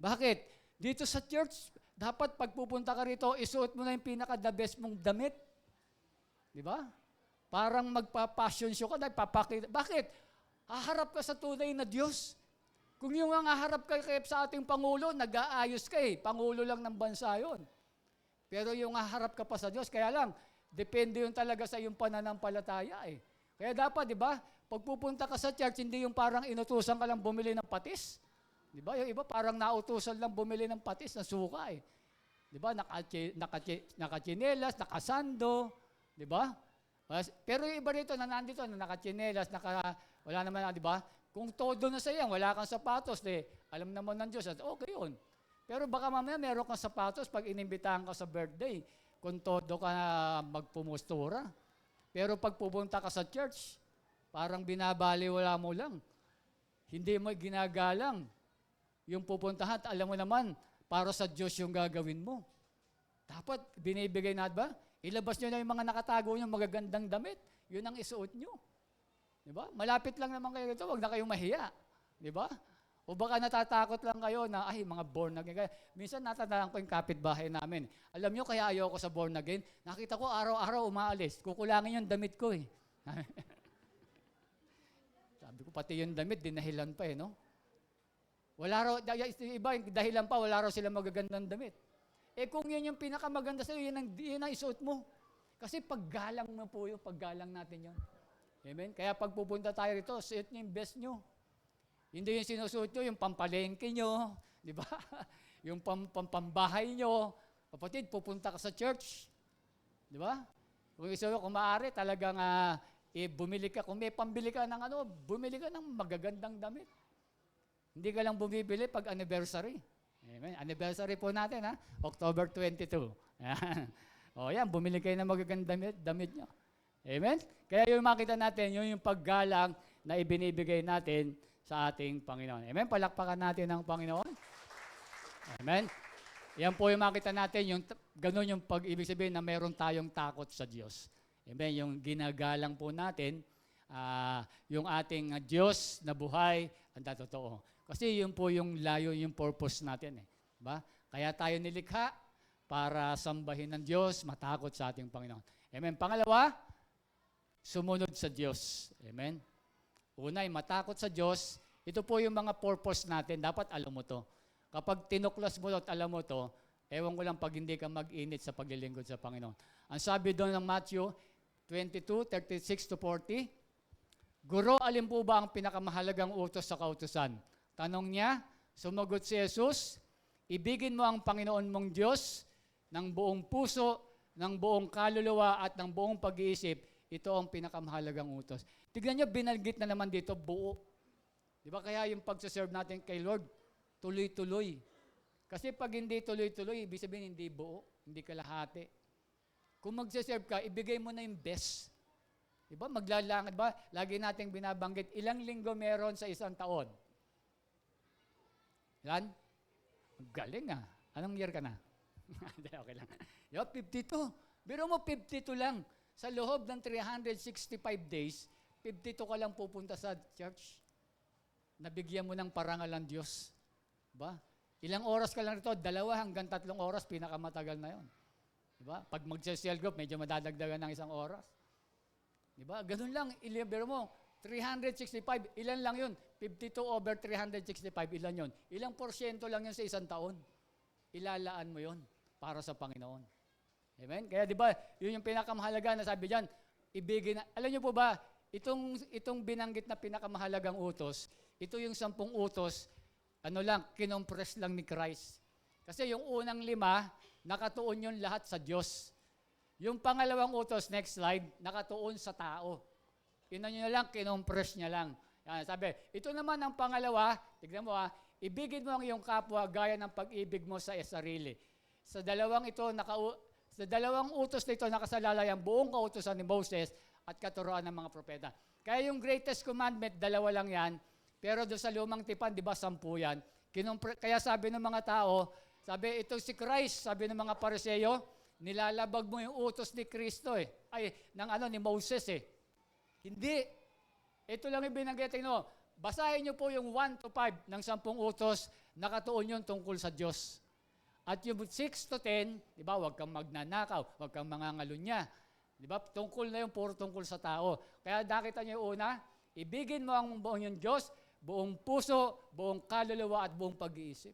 Speaker 1: Bakit? Dito sa church, dapat pag pupunta ka rito, isuot mo na yung pinaka-the best mong damit. Di ba? Parang magpa-passion show ka, papakita. Bakit? Haharap ka sa tunay na Diyos. Kung yung ang haharap ka sa ating Pangulo, nag-aayos ka eh. Pangulo lang ng bansa yun. Pero yung haharap ka pa sa Diyos, kaya lang, depende yun talaga sa iyong pananampalataya eh. Kaya dapat, di ba, pag pupunta ka sa church, hindi yung parang inutusan ka lang bumili ng patis. Di ba? Yung iba parang nautusan lang bumili ng patis na suka eh. Di ba? Nakachinelas, nakasando. Di ba? Pero yung iba rito na nandito, na nakachinelas, wala naman, di ba? Kung todo na sa iyan, wala kang sapatos, alam naman ng Diyos, okay yun. Pero baka mamaya meron kang sapatos pag inimbitahan ka sa birthday, kung todo ka magpumustura. Pero pag pupunta ka sa church, parang binabaliwala mo lang. Hindi mo ginagalang. Yung pupuntahan, alam mo naman, para sa Diyos yung gagawin mo. Dapat, binibigay na ba? Ilabas nyo na yung mga nakatago nyo, magagandang damit. Yun ang isuot nyo. Diba? Malapit lang naman kayo dito, huwag na kayong mahiya. Diba? O baka natatakot lang kayo na, ay, mga born again. Minsan natatandaan ko yung kapitbahay namin. Alam nyo, kaya ayoko sa born again. Nakita ko araw-araw umaalis. Kukulangin yung damit ko eh. Sabi ko, pati yung damit, dinahilan pa eh, no? Wala raw, iba, dahilan pa, wala raw sila magagandang damit. Eh kung yun yung pinakamaganda sa'yo, yun ang isuot mo. Kasi paggalang mo po yun, paggalang natin yun. Amen? Kaya pag pupunta tayo rito, suot nyo yung best nyo. Hindi yung sinusuot nyo, yung pampalengke nyo, di ba? Yung pampambahay nyo. Kapatid, pupunta ka sa church. Di ba? Kung maaari, talagang bumili ka. Kung may pambili ka ng bumili ka ng magagandang damit. Hindi ka lang bumibili pag anniversary. Amen. Anniversary po natin, October 22. O yan, bumili kayo ng magagandang damit nyo. Amen? Kaya yung makita natin, yung paggalang na ibinibigay natin sa ating Panginoon. Amen? Palakpakan natin ang Panginoon. Amen? Yan po yung makita natin, ganun yung pag-ibig sabihin na meron tayong takot sa Diyos. Amen? Yung ginagalang po natin, yung ating Diyos na buhay, ang totoo. Kasi yun po yung layo, yung purpose natin. Diba? Kaya tayo nilikha para sambahin ng Diyos, matakot sa ating Panginoon. Amen? Pangalawa, sumunod sa Diyos. Amen? Una, matakot sa Diyos. Ito po yung mga purpose natin. Dapat alam mo to. Kapag tinuklas mo at alam mo to, ewan ko lang pag hindi ka mag-init sa paglilingkod sa Panginoon. Ang sabi doon ng Matthew 22:36-40, Guro, alin po ba ang pinakamahalagang utos sa kautusan? Tanong niya, sumagot si Jesus, ibigin mo ang Panginoon mong Diyos ng buong puso, ng buong kaluluwa at ng buong pag-iisip. Ito ang pinakamahalagang utos. Tignan nyo, binanggit na naman dito, buo. Di ba kaya yung pagsaserve natin kay Lord, tuloy-tuloy. Kasi pag hindi tuloy-tuloy, ibig sabihin hindi buo, hindi kalahati. Kung magsaserve ka, ibigay mo na yung best. Di ba? Maglalangad ba? Lagi nating binabanggit, ilang linggo meron sa isang taon? Yan? Galing Anong year ka na? Okay lang. 52. Biro mo 52 lang. Sa loob ng 365 days, 52 ka lang pupunta sa church. Nabigyan mo ng parangal ang Diyos. Diba? Ilang oras ka lang rito? 2 hanggang 3 oras, pinakamatagal na yon. Diba? Pag mag-cell group, medyo madadagdagan ng 1 oras. Diba? Ganun lang, ilibero mo. 365, ilan lang yun? 52 over 365, ilan yun? Ilang porsyento lang yun sa isang taon? Ilalaan mo yun para sa Panginoon. Amen? Kaya di ba, yun yung pinakamahalaga na sabi diyan, alam niyo po ba, itong binanggit na pinakamahalagang utos, ito yung 10 utos, kinompress lang ni Christ. Kasi yung unang 5, nakatuon yun lahat sa Diyos. Yung pangalawang utos, next slide, nakatuon sa tao. Yun na lang, kinompress niya lang. Yan, sabi, ito naman ang pangalawa, tignan mo ibigin mo ang iyong kapwa gaya ng pag-ibig mo sa sarili. Sa dalawang utos na ito, nakasalalay ang buong kautusan ni Moses at katuruan ng mga propeta. Kaya yung greatest commandment, 2 lang yan. Pero doon sa lumang tipan, di ba, 10 yan. Kaya sabi ng mga tao, sabi, ito si Christ, sabi ng mga Pariseo, nilalabag mo yung utos ni Kristo ni Moses Hindi. Ito lang yung binanggitin mo. Basahin niyo po yung 1 to 5 ng 10 utos, nakatuon yun tungkol sa Diyos. At yung 6 to 10, di ba, huwag kang magnanakaw, huwag kang mangangalunya. Di ba, tungkol na yung puro tungkol sa tao. Kaya nakita niyo yung una, ibigin mo ang buong yung Diyos, buong puso, buong kaluluwa at buong pag-iisip.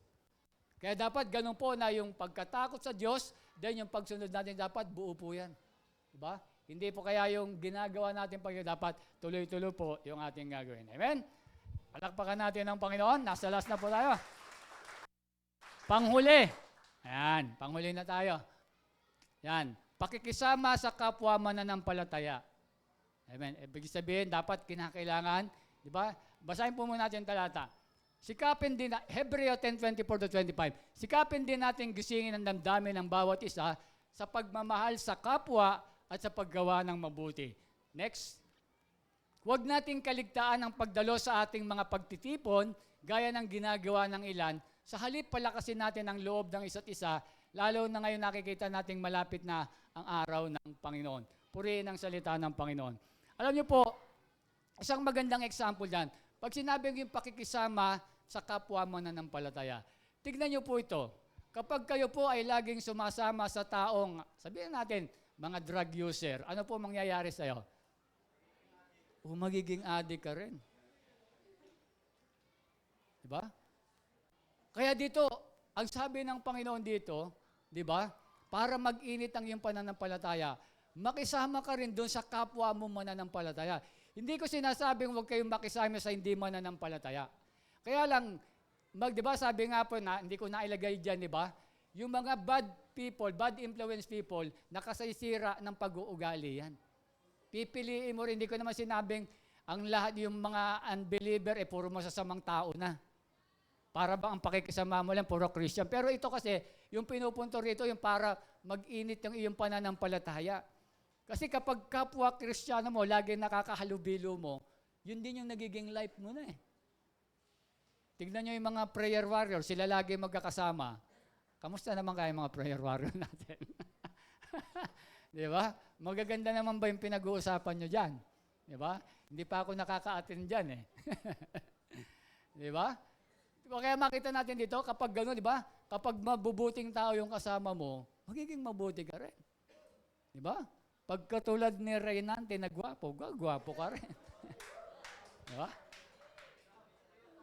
Speaker 1: Kaya dapat ganun po na yung pagkatakot sa Diyos, then yung pagsunod natin dapat buo po yan. Di ba? Hindi po kaya yung ginagawa natin dapat tuloy-tuloy po yung ating gagawin. Amen? Palakpakan natin ang Panginoon. Nasa last na po tayo. Panghuli. Ayan, panghuli na tayo. Yan, pakikisama sa kapwa mananampalataya. Amen. Ibig sabihin, dapat kinakailangan, di ba? Basahin po muna natin yung talata. Sikapin din, Hebreo 10:24-25, sikapin din natin gisingin ang damdamin ng bawat isa sa pagmamahal sa kapwa at sa paggawa ng mabuti. Next. Huwag nating kaligtaan ang pagdalo sa ating mga pagtitipon gaya ng ginagawa ng ilan. Sa halip, palakasin natin ang loob ng isa't isa, lalo na ngayon nakikita nating malapit na ang araw ng Panginoon. Purihin ang salita ng Panginoon. Alam niyo po, isang magandang example dyan. Pag sinabi yung pakikisama sa kapwa mananampalataya. Tignan niyo po ito. Kapag kayo po ay laging sumasama sa taong, sabihin natin, mga drug user, ano po mangyayari sa'yo? Magiging addict ka rin. Diba? Kaya dito, ang sabi ng Panginoon dito, diba, para mag-init ang iyong pananampalataya, makisama ka rin doon sa kapwa mo mananampalataya. Hindi ko sinasabing huwag kayong makisama sa hindi mananampalataya. Kaya lang, diba, sabi nga po na, hindi ko nailagay dyan, diba, yung mga bad people, bad influence people, nakasisira ng pag-uugali yan. Pipiliin mo rin, hindi ko naman sinabing ang lahat yung mga unbeliever, puro masasamang tao na. Para ba ang pakikisama mo lang, puro Christian. Pero ito kasi, yung pinupunto rito, yung para mag-init yung iyong pananampalataya. Kasi kapag kapwa Kristiyano mo, lagi nakakahalubilo mo, yun din yung nagiging life mo na eh. Tignan nyo yung mga prayer warrior, sila lagi magkakasama. Kamusta naman kayo mga prayer warrior natin? Di ba? Magaganda naman ba yung pinag-uusapan nyo dyan? Di ba? Hindi pa ako nakaka-attend dyan eh. Di ba? Kaya makita natin dito, kapag gano'n, di ba? Kapag mabubuting tao yung kasama mo, magiging mabuti ka rin. Di ba? Pag katulad ni Reynante na gwapo ka rin. Di ba?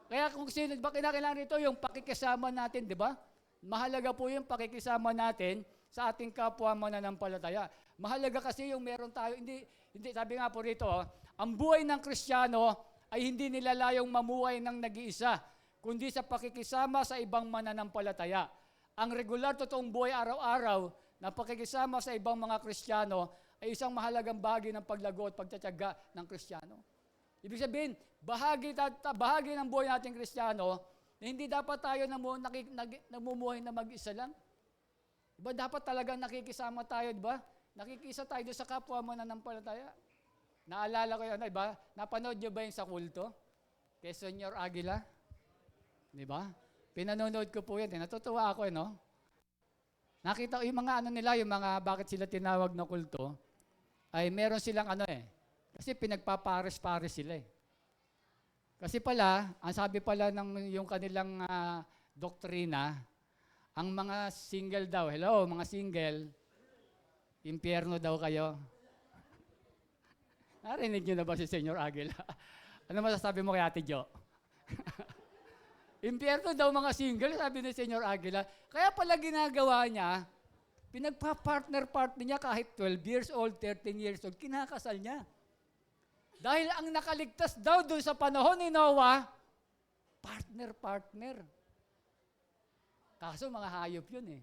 Speaker 1: Kaya kung sino, di ba kinakailangan rito yung pakikisama natin, di ba? Mahalaga po yung pakikisama natin sa ating kapwa mananampalataya. Mahalaga kasi yung meron tayo, hindi sabi nga po rito, ang buhay ng Kristiyano ay hindi nilalayong mamuhay ng nag-iisa, kundi sa pakikisama sa ibang mananampalataya. Ang regular totoong buhay araw-araw na pakikisama sa ibang mga Kristiyano ay isang mahalagang bahagi ng paglago at pagtatyaga ng Kristiyano. Ibig sabihin, bahagi ng buhay nating Kristiyano na hindi dapat tayo namumuhay na mag-isa lang. Diba? Dapat talagang nakikisama tayo, diba? Nakikisa tayo sa kapwa mananampalataya. Naalala ko yun, diba? Napanood nyo ba yun sa kulto? Kay Senyor Aguila? Diba? Pinanonood ko po yan. Natutuwa ako, no? Nakita ko yung mga nila, yung mga bakit sila tinawag na kulto, ay meron silang kasi pinagpapares-pares sila eh. Kasi pala, ang sabi pala ng yung kanilang doktrina, ang mga single daw, hello, mga single, impyerno daw kayo. Narinig nyo na ba si Senyor Aguila? Ano masasabi mo kay Ate Jo? Impyerno daw mga single, sabi ni Senyor Aguila. Kaya pala ginagawa niya, pinagpa-partner niya kahit 12 years old, 13 years old, kinakasal niya. Dahil ang nakaligtas daw doon sa panahon ni Noah, partner. Kaso mga hayop yun eh.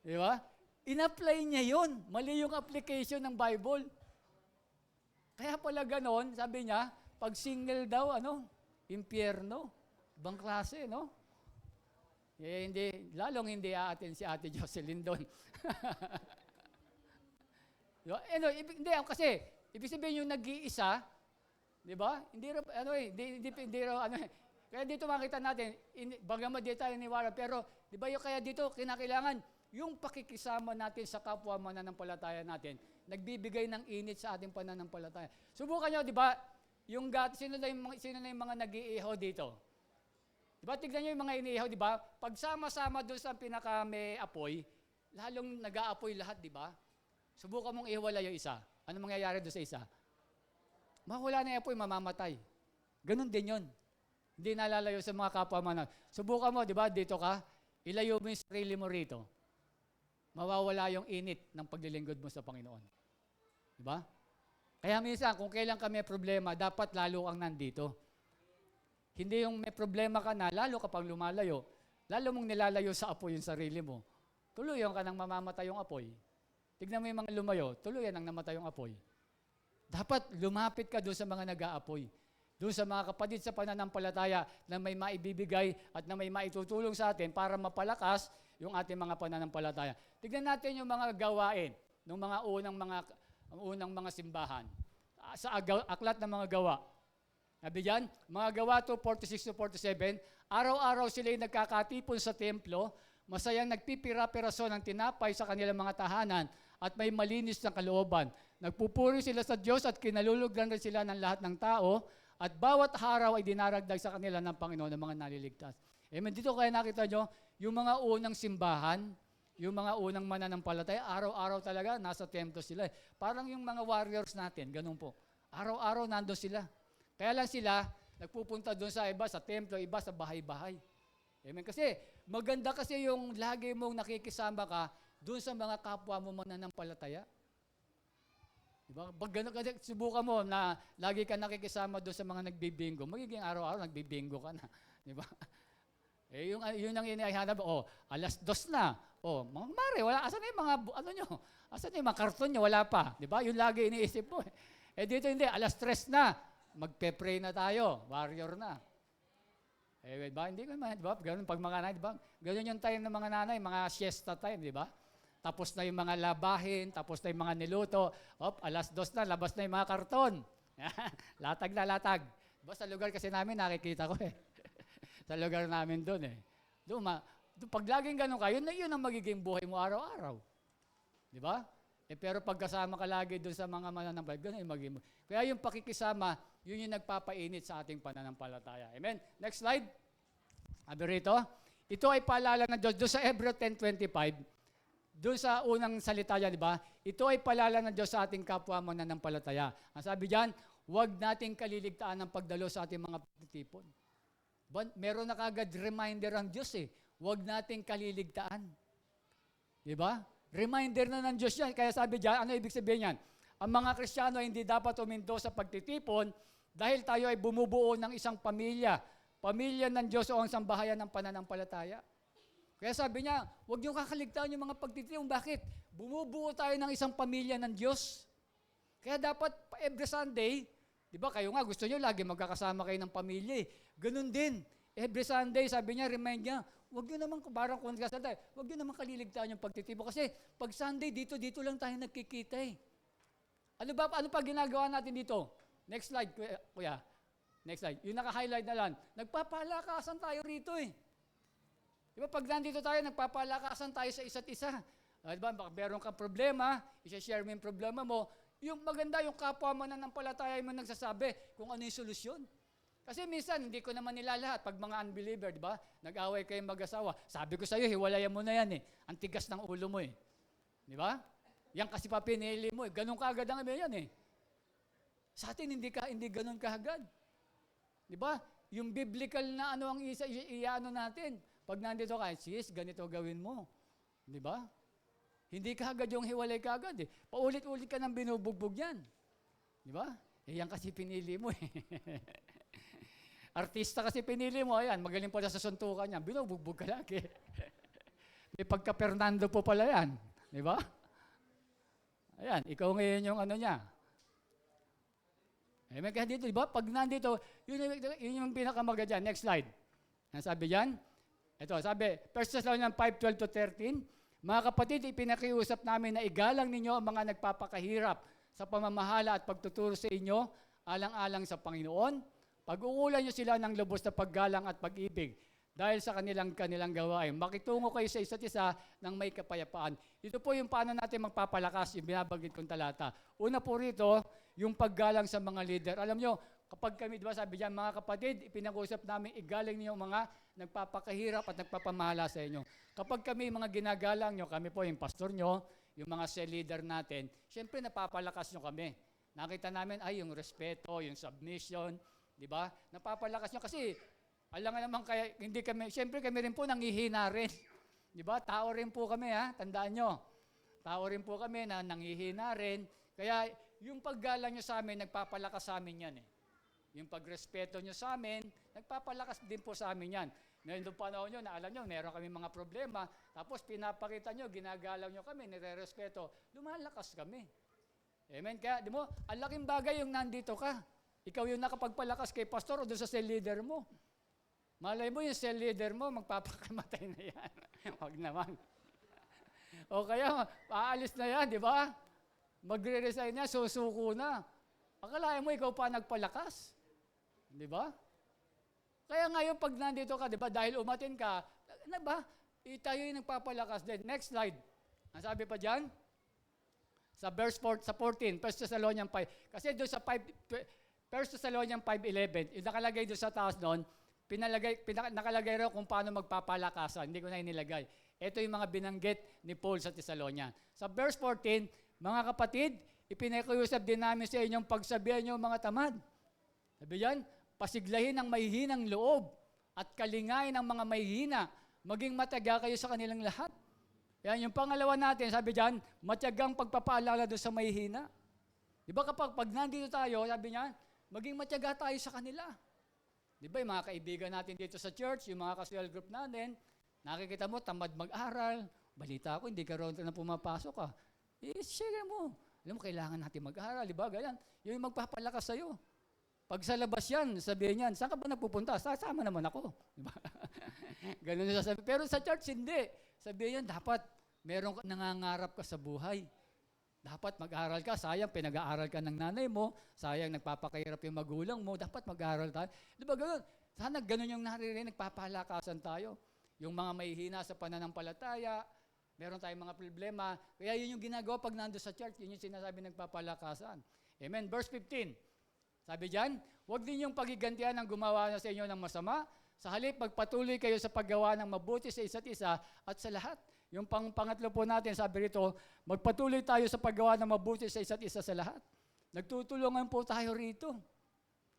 Speaker 1: Di ba? In-apply niya yun. Mali yung application ng Bible. Kaya pala ganon, sabi niya, pag single daw, impyerno. Ibang klase, no? Lalong hindi aatin si Ate Jocelyn doon. Hindi, kasi, ibig sabihin yung nag-iisa, di ba? Kaya dito makita natin, bagamat di tayo niwala, pero di ba yung kaya dito, kinakailangan yung pakikisama natin sa kapwa mananampalataya natin, nagbibigay ng init sa ating pananampalataya. Subukan nyo, di ba, sino na yung mga nag-iihaw dito? Di ba, tignan nyo yung mga iniihaw, di ba? Pag sama-sama doon sa pinaka may apoy, lalong nag-aapoy lahat, di ba? Subukan mong ihiwala yung isa. Ano mangyayari doon sa isa? Mawala na yung apoy, mamamatay. Ganon din yun. Hindi nalalayo sa mga kapwa manan. Subukan mo, di ba, dito ka, ilayo mo yung sarili mo rito. Mawawala yung init ng paglilingkod mo sa Panginoon. Di ba? Kaya minsan, kung kailan ka may problema, dapat lalo kang nandito. Hindi yung may problema ka na, lalo kapag lumalayo, lalo mong nilalayo sa apoy yung sarili mo. Tuluyan ka nang mamamatay yung apoy. Tignan mo yung mga lumayo, tuluyan nang namatay yung apoy. Dapat lumapit ka doon sa mga nag-aapoy. Doon sa mga kapatid sa pananampalataya na may maibibigay at na may maitutulong sa atin para mapalakas yung ating mga pananampalataya. Tignan natin yung mga gawain ng mga unang mga simbahan. Sa aklat ng mga gawa. Sabi diyan, mga gawa 2:46-47, araw-araw sila'y nagkakatipon sa templo, masayang nagpipira-piraso ng tinapay sa kanilang mga tahanan at may malinis na kalooban. Nagpupuri sila sa Diyos at kinalulugdan rin sila ng lahat ng tao at bawat araw ay dinaragdag sa kanila ng Panginoon ng mga naliligtas. Amen. Dito kaya nakita nyo, yung mga unang simbahan, yung mga unang mananampalataya, araw-araw talaga, nasa templo sila. Parang yung mga warriors natin, ganun po. Araw-araw nando sila. Kaya lang sila, nagpupunta doon sa iba, sa templo, iba sa bahay-bahay. Amen. Kasi maganda kasi yung lagi mong nakikisama ka doon sa mga kapwa mo mananampalataya. Diba? Pag gano'n, subukan mo na lagi ka nakikisama doon sa mga nagbibingo, magiging araw-araw nagbibingo ka na. Diba? Eh, yun ang inihanap, alas 2 na. Mga mare, asan na yung mga, asan na yung mga karton nyo, wala pa. Diba? Yun lagi iniisip mo. Dito hindi, alas 3 na, magpe-pray na tayo, warrior na. Diba? Hindi ko naman, diba? Ganun pag mga nanay, diba? Ganun yung time ng mga nanay, mga siesta time, diba? Tapos na yung mga labahin, tapos na yung mga niluto. Alas 2 na, labas na yung mga karton. Latag na latag. Diba, sa lugar kasi namin, nakikita ko sa lugar namin doon Doon, pag laging ganun ka, yun ang magiging buhay mo araw-araw. Di ba? Pero pagkasama ka lagi doon sa mga mananampalataya, ganun yung magiging buhay. Kaya yung pakikisama, yun yung nagpapainit sa ating pananampalataya. Amen? Next slide. Sabi rito, ito ay paalala ng Diyos. Doon sa Hebrews 10:25, doon sa unang salita yan, di ba? Ito ay paalala ng Diyos sa ating kapwa mananampalataya. Ang sabi diyan, huwag nating kaliligtaan ng pagdalo sa ating mga pagtitipon. Meron na kagad reminder ang Diyos Huwag nating kaliligtaan. Di ba? Reminder na ng Diyos yan. Kaya sabi diyan, ano ibig sabihin yan? Ang mga Kristiyano ay hindi dapat uminto sa pagtitipon dahil tayo ay bumubuo ng isang pamilya. Pamilya ng Diyos o ang sambahayan ng pananampalataya. Kaya sabi niya, huwag niyo kakaligtaan yung mga pagtitipon. Bakit? Bumubuo tayo ng isang pamilya ng Diyos. Kaya dapat every Sunday, di ba kayo nga gusto niyo lagi magkakasama kayo ng pamilya Ganun din. Every Sunday, sabi niya, remind niya, huwag niyo naman, parang kung kasal tayo, huwag niyo naman kaliligtaan yung pagtitipon. Kasi pag Sunday, dito lang tayo nagkikita Ano pa ginagawa natin dito? Next slide, kuya. Next slide. Yung naka-highlight na lang. Nagpapalakasan tayo rito Di ba, pag nandito tayo, nagpapalakasan tayo sa isa't isa. Di ba, baka meron kang problema, isa-share mo yung problema mo. Yung maganda, yung kapwa mananampalataya mo nagsasabi kung ano yung solusyon. Kasi minsan, hindi ko naman nila lahat. Pag mga unbeliever, di ba, nag-away kayong mag-asawa. Sabi ko sa iyo, hiwalayan mo na yan Ang tigas ng ulo mo Di ba? Yan kasi pa pinili mo Ganun kaagad ang yan Sa atin, hindi ganun kaagad. Di ba? Yung biblical na ano ang iano natin. Pag nandito ka, sis, ganito gawin mo. Di ba? Hindi kaagad yung hiwalay kaagad Paulit-ulit ka nang binubugbog yan. Di ba? Yan kasi pinili mo Artista kasi pinili mo, ayan, magaling pala sa suntukan niya. Binubugbog ka lagi. May pagka-Fernando po pala yan. Di ba? Ayan, ikaw ngayon yung ano niya. May kaya dito, di ba? Pag nandito, yun yung pinakamaganda. Next slide. Ang sabi diyan, ito, sabi, 1 Thessalonians 5:12-13, mga kapatid, ipinakiusap namin na igalang ninyo ang mga nagpapakahirap sa pamamahala at pagtuturo sa inyo, alang-alang sa Panginoon. Pag-uulan nyo sila ng lubos na paggalang at pag-ibig dahil sa kanilang gawain. Makitungo kayo sa isa't isa ng may kapayapaan. Ito po yung paano natin magpapalakas, yung binabanggit kong talata. Una po rito, yung paggalang sa mga leader. Alam nyo, kapag kami, di ba sabi diyan, mga kapatid, ipinag-usap namin, igaling niyo mga nagpapakahirap at nagpapamahala sa inyo. Kapag kami mga ginagalang nyo, kami po yung pastor nyo, yung mga cell leader natin, syempre napapalakas nyo kami. Nakita namin, yung respeto, yung submission, di ba? Napapalakas nyo kasi, alam nga naman kaya, hindi kami, syempre kami rin po nanghihina rin. Di ba? Tao rin po kami, tandaan nyo. Tao rin po kami na nanghihina rin. Kaya, yung paggalang nyo sa amin, nagpapalakas sa amin yan Yung pagrespeto nyo sa amin, nagpapalakas din po sa amin yan. Ngayon doon panahon nyo, na alam nyo, meron kami mga problema, tapos pinapakita nyo, ginagalaw nyo kami, nire-respeto, lumalakas kami. Amen? Kaya, di mo, ang laking bagay yung nandito ka. Ikaw yung nakapagpalakas kay pastor o doon sa cell leader mo. Malay mo yung cell leader mo, magpapakamatay na yan. Huwag naman. O kaya, aalis na yan, di ba? Magre-resign na, susuko na. Akalain mo, ikaw pa nagpalakas. Di ba? Kaya ngayon, pag nandito ka, di ba, dahil umatin ka, na ba, tayo yung nagpapalakas din. Next slide. Ang sabi pa dyan, sa verse 4, sa 14, 1 Thessalonians 5. Kasi doon sa 1 1 Thessalonians 5:11, yung nakalagay doon sa taas noon, nakalagay raw kung paano magpapalakasan. Hindi ko na inilagay. Ito yung mga binanggit ni Paul sa Thessalonians. Sa verse 14, mga kapatid, ipinakiusap din namin sa inyong pagsabihan niyo mga tamad. Sabi yan, pasiglahin ang mahihinang loob at kalingain ang mga mahihina. Maging matyaga kayo sa kanilang lahat. Yan, yung pangalawa natin, sabi diyan, matyagang pagpapaalala doon sa mahihina. Di ba kapag nandito tayo, sabi niya, maging matyaga tayo sa kanila. Di ba yung mga kaibigan natin dito sa church, yung mga casual group natin, nakikita mo, tamad mag-aral. Balita ko, hindi ka ron na pumapasok ka. Share mo. Alam mo, kailangan natin mag-aral, di ba? Ganyan. Yung magpapalakas sa'yo. Pag sa labas yan, sabihin yan, saan ka ba napupunta? Sasama naman ako. Di ba? Ganun na sasabihin. Pero sa church, hindi. Sabihin yan, dapat merong nangangarap ka sa buhay. Dapat mag-aral ka. Sayang, pinag-aaral ka ng nanay mo. Sayang, nagpapakahirap yung magulang mo. Dapat mag-aral tayo. Di ba ganun? Sana ganun yung naririnig, nagpapalakasan tayo. Yung mga mahihina sa pananampalataya, meron tayong mga problema. Kaya yun yung ginagawa pag nando sa church. Yun yung sinasabi nagpapalakasan. Amen. Verse 15. Sabi diyan, huwag ninyong pagigantihan ang gumawa na sa inyo ng masama. Sa halip, magpatuloy kayo sa paggawa ng mabuti sa isa't isa at sa lahat. Yung pangatlo po natin, sabi rito, magpatuloy tayo sa paggawa ng mabuti sa isa't isa sa lahat. Nagtutulungan po tayo rito.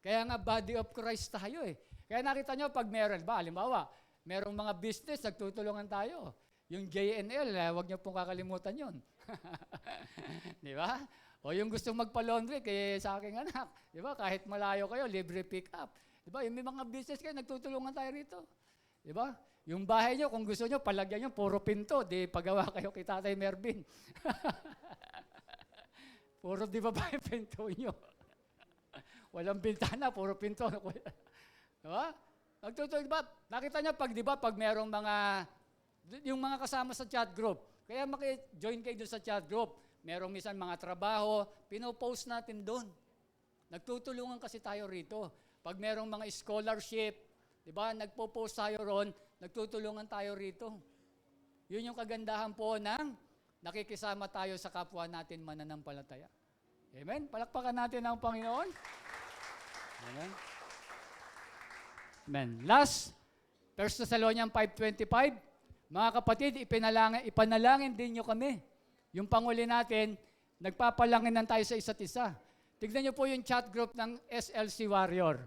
Speaker 1: Kaya nga body of Christ tayo eh. Kaya nakita nyo pag meron, halimbawa, merong mga business, nagtutulungan tayo. Yung JNL, huwag niyo pong kakalimutan yun. Di ba? O yung gusto magpa-laundry kay sa aking anak. Di ba? Kahit malayo kayo, libre pick up. Di ba? Yung may mga business kayo, nagtutulungan tayo rito. Di ba? Yung bahay nyo, kung gusto nyo, palagyan nyo, puro pinto. Di pagawa kayo kay Tatay Mervin. Puro di ba yung pinto nyo? Walang bintana, puro pinto. Di ba? Nagtutulungan, di ba? Nakita nyo pag, di ba, pag merong yung mga kasama sa chat group, kaya maki-join kayo doon sa chat group. Merong minsan mga trabaho, pinopost natin doon. Nagtutulungan kasi tayo rito. Pag merong mga scholarship, di ba, nagpo-post tayo ron, nagtutulungan tayo rito. Yun yung kagandahan po ng nakikisama tayo sa kapwa natin mananampalataya. Amen? Palakpakan natin ang Panginoon. Amen? Amen. Last, 1 Thessalonians 5:25, mga kapatid, ipanalangin din nyo kami. Yung panguli natin, nagpapalangin tayo sa isa't isa. Tignan nyo po yung chat group ng SLC Warrior.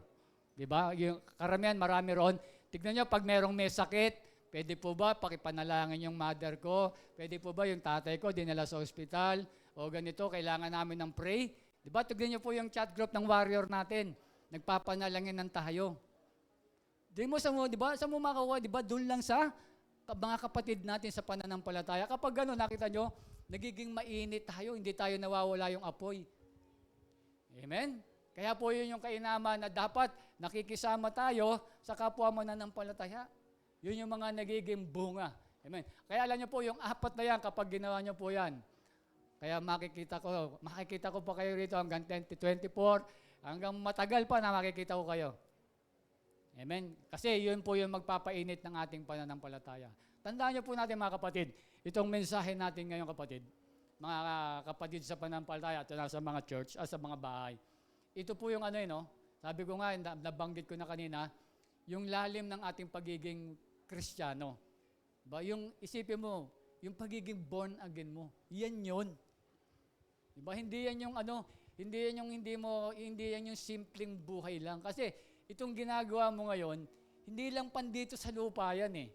Speaker 1: Diba? Yung karamihan, marami ron. Tignan nyo, pag merong may sakit, pwede po ba pakipanalangin yung mother ko? Pwede po ba yung tatay ko dinala sa ospital? O ganito, kailangan namin ng pray? Diba? Tignan nyo po yung chat group ng Warrior natin. Nagpapanalangin tayo. Di mo sa mo, diba? Sa mo makakuha, diba? Doon lang sa mga kapatid natin sa pananampalataya. Kapag gano'n, nakita nyo, nagiging mainit tayo, hindi tayo nawawala yung apoy. Amen? Kaya po yun yung kainaman na dapat nakikisama tayo sa kapwa mananampalataya. Yun yung mga nagiging bunga. Amen? Kaya alam nyo po, yung apat na yan, kapag ginawa nyo po yan, kaya makikita ko pa kayo rito hanggang 2024, hanggang matagal pa na makikita ko kayo. Amen? Kasi yun po yung magpapainit ng ating pananampalataya. Tandaan nyo po natin mga kapatid, itong mensahe natin ngayon kapatid, mga kapatid sa pananampalataya at sa mga church, sa mga bahay. Ito po yung sabi ko nga, nabanggit ko na kanina, yung lalim ng ating pagiging Kristiyano. Diba? Yung isipin mo, yung pagiging born again mo, yan yun. Diba? Hindi yan yung simpleng buhay lang. Kasi itong ginagawa mo ngayon, hindi lang pandito sa lupa yan eh.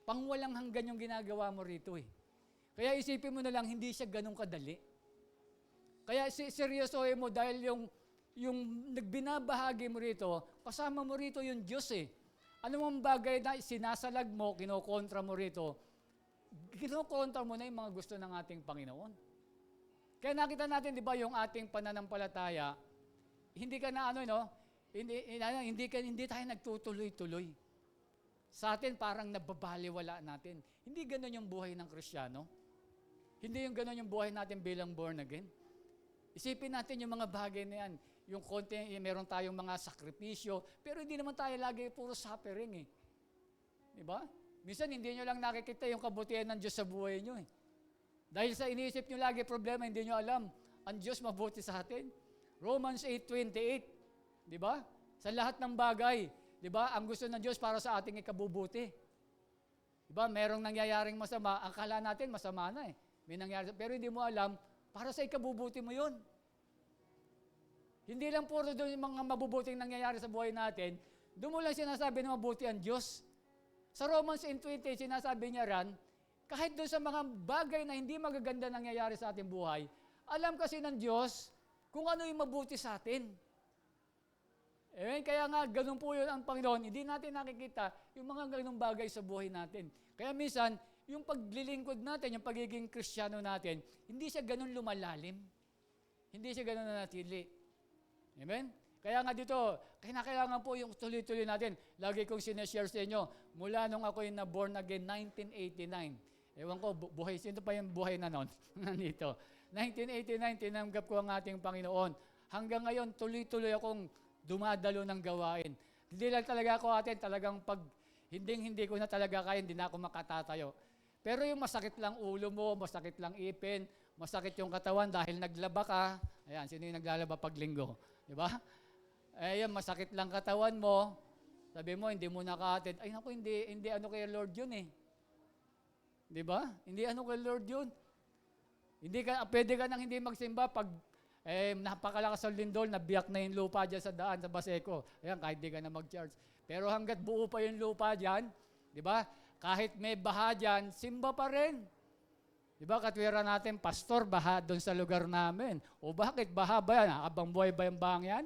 Speaker 1: Pangwalang hanggan yung ginagawa mo rito eh. Kaya isipin mo na lang, hindi siya ganun kadali. Kaya seryosohin mo dahil yung nagbinabahagi mo rito, kasama mo rito yung Diyos eh. Ano mong bagay na sinasalag mo, kinokontra mo rito, kinokontra mo na yung mga gusto ng ating Panginoon. Kaya nakita natin, di ba, yung ating pananampalataya, hindi ka na hindi tayo nagtutuloy-tuloy. Sa atin, parang nababaliwala natin. Hindi ganun yung buhay ng Kristiyano. Hindi yung ganun yung buhay natin bilang born again. Isipin natin yung mga bagay na yan. Yung konti, meron tayong mga sakripisyo, pero hindi naman tayo lagi puro suffering eh. Diba? Minsan, hindi nyo lang nakikita yung kabutihan ng Diyos sa buhay nyo eh. Dahil sa iniisip nyo lagi problema, hindi nyo alam, ang Diyos mabuti sa atin. Romans 8:28, di ba? Sa lahat ng bagay, di ba? Ang gusto ng Diyos para sa ating ikabubuti. Di ba? Merong nangyayaring masama, akala natin masama na eh. May nangyari, pero hindi mo alam, para sa ikabubuti mo yun. Hindi lang puro doon yung mga mabubuting nangyayari sa buhay natin, doon mo lang sinasabi na mabuti ang Diyos. Sa Romans 8:28, sinasabi niya ran, kahit doon sa mga bagay na hindi magaganda nangyayari sa ating buhay, alam kasi ng Diyos kung ano yung mabuti sa atin. Kaya nga, ganun po yun ang Panginoon. Hindi natin nakikita yung mga ganung bagay sa buhay natin. Kaya minsan, yung paglilingkod natin, yung pagiging Kristiyano natin, hindi siya ganun lumalalim. Hindi siya ganun nanatili. Amen? Kaya nga dito, kailangan po yung tuloy-tuloy natin. Lagi kong sineshare sa inyo, mula nung ako yung na-born again, 1989. Ewan ko, buhay, sino pa yung buhay na nun? Nandito. 1989, tinanggap ko ang ating Panginoon. Hanggang ngayon, tuloy-tuloy akong dumadalo ng gawain. Hindi lang talaga ako talagang pag hindi ko na talaga kaya, hindi na ako makatatayo. Pero yung masakit lang ulo mo, masakit lang ipin, masakit yung katawan dahil naglaba ka. Ayan, sino yung naglalaba pag linggo? Di ba? Ayan, masakit lang katawan mo. Sabi mo, hindi mo nakahatid. Ay naku, hindi ano kay Lord yun eh. Di ba? Hindi ano kay Lord yun. Pwede ka nang hindi magsimba pag napakalakas ng lindol, nabiyak na yung lupa dyan sa daan, sa Baseco. Ayan, kahit di ka na mag-charge. Pero hanggat buo pa yung lupa dyan, di ba? Kahit may baha dyan, simba pa rin. Di ba? Katwira natin, pastor, baha doon sa lugar namin. O bakit? Baha ba yan? Habang buhay ba yung bahang yan?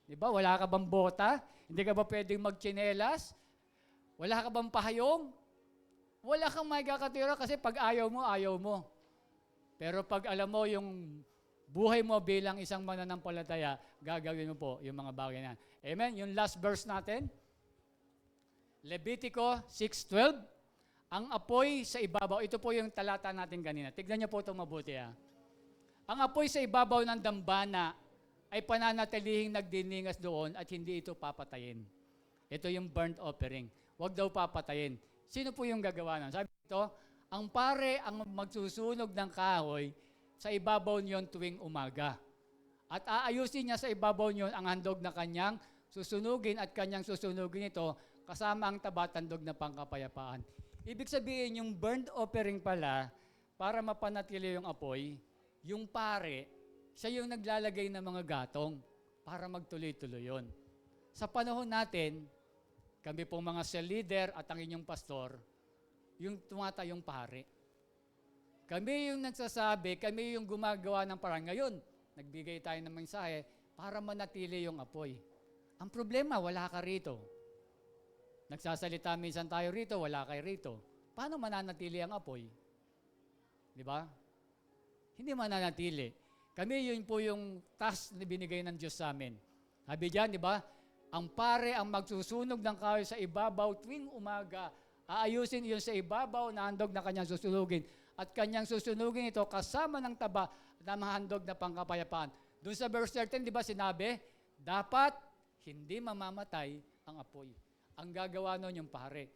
Speaker 1: Di ba? Wala ka bang bota? Hindi ka ba pwedeng magtsinelas? Wala ka bang pahayong? Wala kang magkakatwira kasi pag ayaw mo. Pero pag alam mo yung buhay mo bilang isang mananampalataya, gagawin mo po yung mga bagay na. Amen? Yung last verse natin, Levitico 6:12, ang apoy sa ibabaw, ito po yung talata natin kanina. Tignan niyo po ito mabuti. Ang apoy sa ibabaw ng dambana ay pananatilihing nagdiningas doon at hindi ito papatayin. Ito yung burnt offering. Huwag daw papatayin. Sino po yung gagawa nun? Sabi ito, ang pare ang magsusunog ng kahoy sa ibabaw niyon tuwing umaga. At aayusin niya sa ibabaw niyon ang handog na kanyang susunugin at kanyang susunugin ito kasama ang tabatandog na pangkapayapaan. Ibig sabihin, yung burnt offering pala, para mapanatili yung apoy, yung pare, siya yung naglalagay ng mga gatong para magtuloy-tuloy yun. Sa panahon natin, kami pong mga cell leader at ang inyong pastor, yung tumatayong pare. Kami yung nagsasabi, kami yung gumagawa ng parang. Ngayon, nagbigay tayo ng mensahe para manatili yung apoy. Ang problema, wala ka rito. Nagsasalita minsan tayo rito, wala kayo rito. Paano mananatili ang apoy? Di ba? Hindi mananatili. Kami yun po yung task na binigay ng Diyos sa amin. Sabi diyan, di ba? Ang pare ang magsusunog ng kahoy sa ibabaw tuwing umaga. Aayusin iyon sa ibabaw na handog na kanyang susunugin. At kanyang susunugin ito kasama ng taba na mahandog na pangkapayapaan. Doon sa verse 13, di ba sinabi, dapat hindi mamamatay ang apoy. Ang gagawa nun yung pare.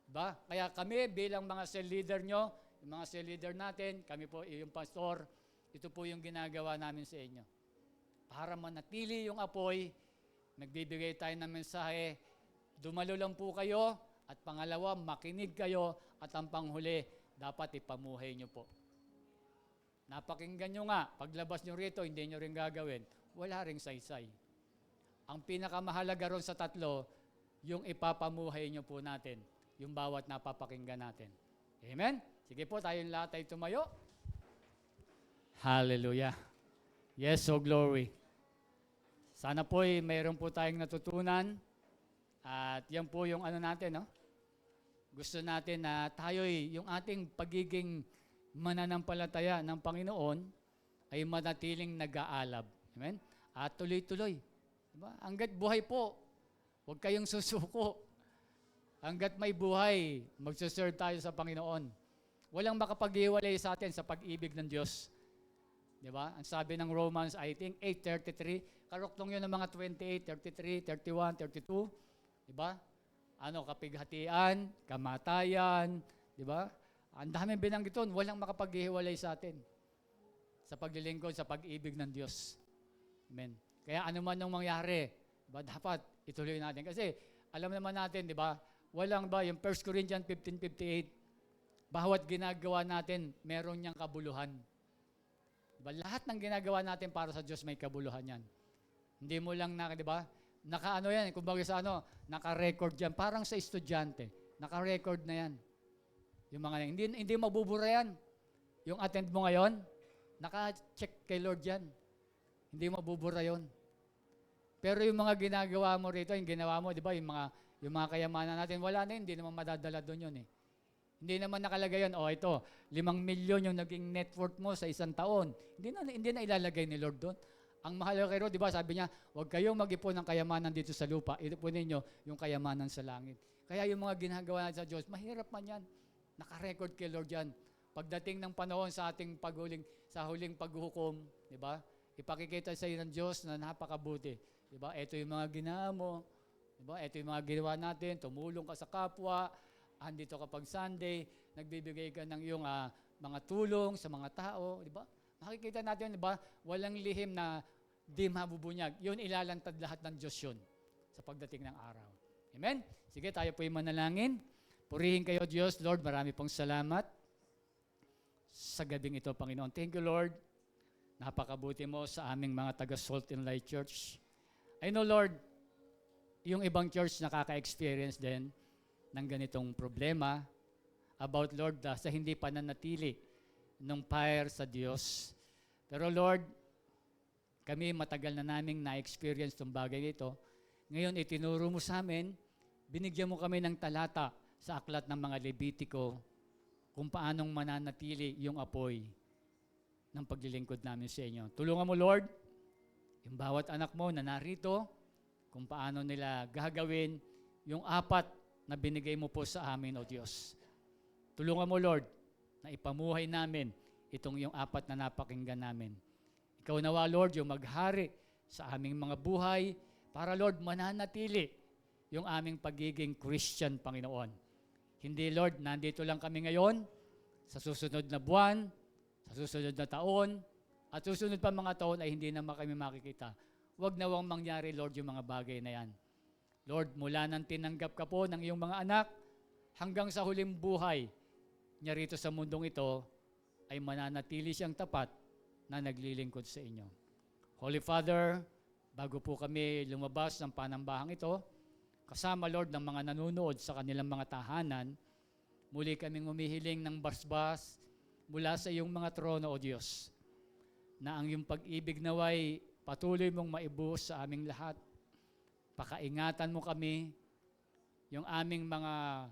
Speaker 1: Diba? Kaya kami bilang mga cell leader nyo, yung mga cell leader natin, kami po yung pastor, ito po yung ginagawa namin sa inyo. Para manatili yung apoy, nagbibigay tayo ng mensahe, dumalo lang po kayo, at pangalawa, makinig kayo, at ang panghuli, dapat ipamuhay nyo po. Napakinggan nyo nga, paglabas nyo rito, hindi nyo rin gagawin, wala ring saysay. Ang pinakamahalaga ron sa tatlo, yung ipapamuhay nyo po natin, yung bawat napapakinggan natin. Amen? Sige po, tayong lahat ay tumayo. Hallelujah. Yes, so glory. Sana po mayroon po tayong natutunan. At yan po yung ano natin, no? Gusto natin na tayo'y yung ating pagiging mananampalataya ng Panginoon ay manatiling nag-aalab. Amen? At tuloy-tuloy. Diba? Hanggat buhay po, huwag kayong susuko. Hanggat may buhay, magsuserve tayo sa Panginoon. Walang makapaghiwalay sa atin sa pag-ibig ng Diyos. Diba? Ang sabi ng Romans, I think, 8:33, karoktong yun ng mga 28, 33, 31, 32. Diba? Kapighatian, kamatayan, diba? Ang daming binanggiton, walang makapaghiwalay sa atin sa paglilingkod, sa pag-ibig ng Diyos. Amen. Kaya ano man ang mangyari, diba, dapat ituloy natin. Kasi alam naman natin, di ba, walang ba, yung 1 Corinthians 15:58, bawat ginagawa natin, meron niyang kabuluhan. Diba, lahat ng ginagawa natin para sa Diyos may kabuluhan yan. Hindi mo lang di ba, naka-ano yan, kumbaga sa naka-record yan, parang sa estudyante, naka-record na yan. Yung mga hindi mabubura yan. Yung attend mo ngayon, naka-check kay Lord yan. Hindi mabubura yon. Pero yung mga ginagawa mo rito, yung ginawa mo, di ba, yung mga kayamanan natin, wala na yun, hindi naman madadala doon yun eh. Hindi naman nakalagay yun, ito, 5 milyon yung naging net worth mo sa isang taon. Hindi na ilalagay ni Lord doon. Ang mahalaga kayo, di ba, sabi niya, huwag kayong mag-ipon ng kayamanan dito sa lupa, ipunin nyo yung kayamanan sa langit. Kaya yung mga ginagawa natin sa Diyos, mahirap man yan. Naka-record kay Lord yan. Pagdating ng panahon sa ating huling paghuhukom, di ba? Ipakikita sa iyo ng Diyos na napakabuti. Di ba? Ito yung mga ginawa mo. Di ba? Ito yung mga ginawa natin. Tumulong ka sa kapwa. Andito ka pag Sunday. Nagbibigay ka ng iyong mga tulong sa mga tao. Di ba? Makikita natin, di ba? Walang lihim na di mabubunyag. Yun, ilalantad lahat ng Diyos yun sa pagdating ng araw. Amen? Sige, tayo po yung manalangin. Purihin kayo, Diyos. Lord, marami pong salamat sa gabing ito, Panginoon. Thank you, Lord. Napakabuti mo sa aming mga taga-Salt and Light Church. I know, Lord, yung ibang church nakaka-experience din ng ganitong problema about, Lord, sa hindi pananatili ng fire sa Diyos. Pero, Lord, kami matagal na naming na-experience itong bagay nito. Ngayon, itinuro mo sa amin, binigyan mo kami ng talata sa aklat ng mga Levitiko kung paanong mananatili yung apoy ng paglilingkod namin sa inyo. Tulungan mo, Lord, yung bawat anak mo na narito, kung paano nila gagawin yung 4 na binigay mo po sa amin, O Diyos. Tulungan mo, Lord, na ipamuhay namin itong yung 4 na napakinggan namin. Ikaw nawa, Lord, yung maghari sa aming mga buhay para, Lord, mananatili yung aming pagiging Christian, Panginoon. Hindi, Lord, nandito lang kami ngayon sa susunod na buwan, sa susunod na taon, at susunod pa mga taon ay hindi naman kami makikita. Huwag nawang mangyari, Lord, yung mga bagay na yan. Lord, mula nang tinanggap ka po ng iyong mga anak, hanggang sa huling buhay niya rito sa mundong ito, ay mananatili siyang tapat na naglilingkod sa inyo. Holy Father, bago po kami lumabas ng panambahang ito, kasama, Lord, ng mga nanunood sa kanilang mga tahanan, muli kaming humihiling ng basbas mula sa iyong mga trono, O Diyos, na ang iyong pag-ibig naway patuloy mong maibuhos sa aming lahat. Pakaingatan mo kami, yung aming mga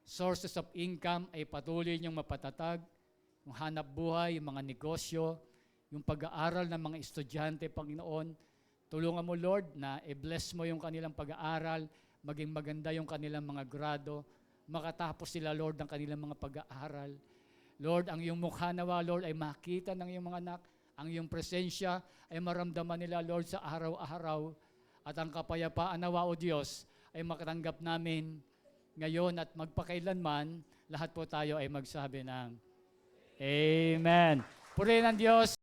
Speaker 1: sources of income ay patuloy niyong mapatatag, yung hanap buhay, yung mga negosyo, yung pag-aaral ng mga estudyante, Panginoon. Tulungan mo, Lord, na i-bless mo yung kanilang pag-aaral, maging maganda yung kanilang mga grado, makatapos sila, Lord, ng kanilang mga pag-aaral. Lord, ang iyong mukha nawa, Lord, ay makita ng iyong mga anak, ang iyong presensya ay maramdaman nila, Lord, sa araw-araw, at ang kapayapaan nawa, O Diyos, ay makatanggap namin ngayon at magpakailanman, lahat po tayo ay magsabi ng Amen. Purihin ng Diyos.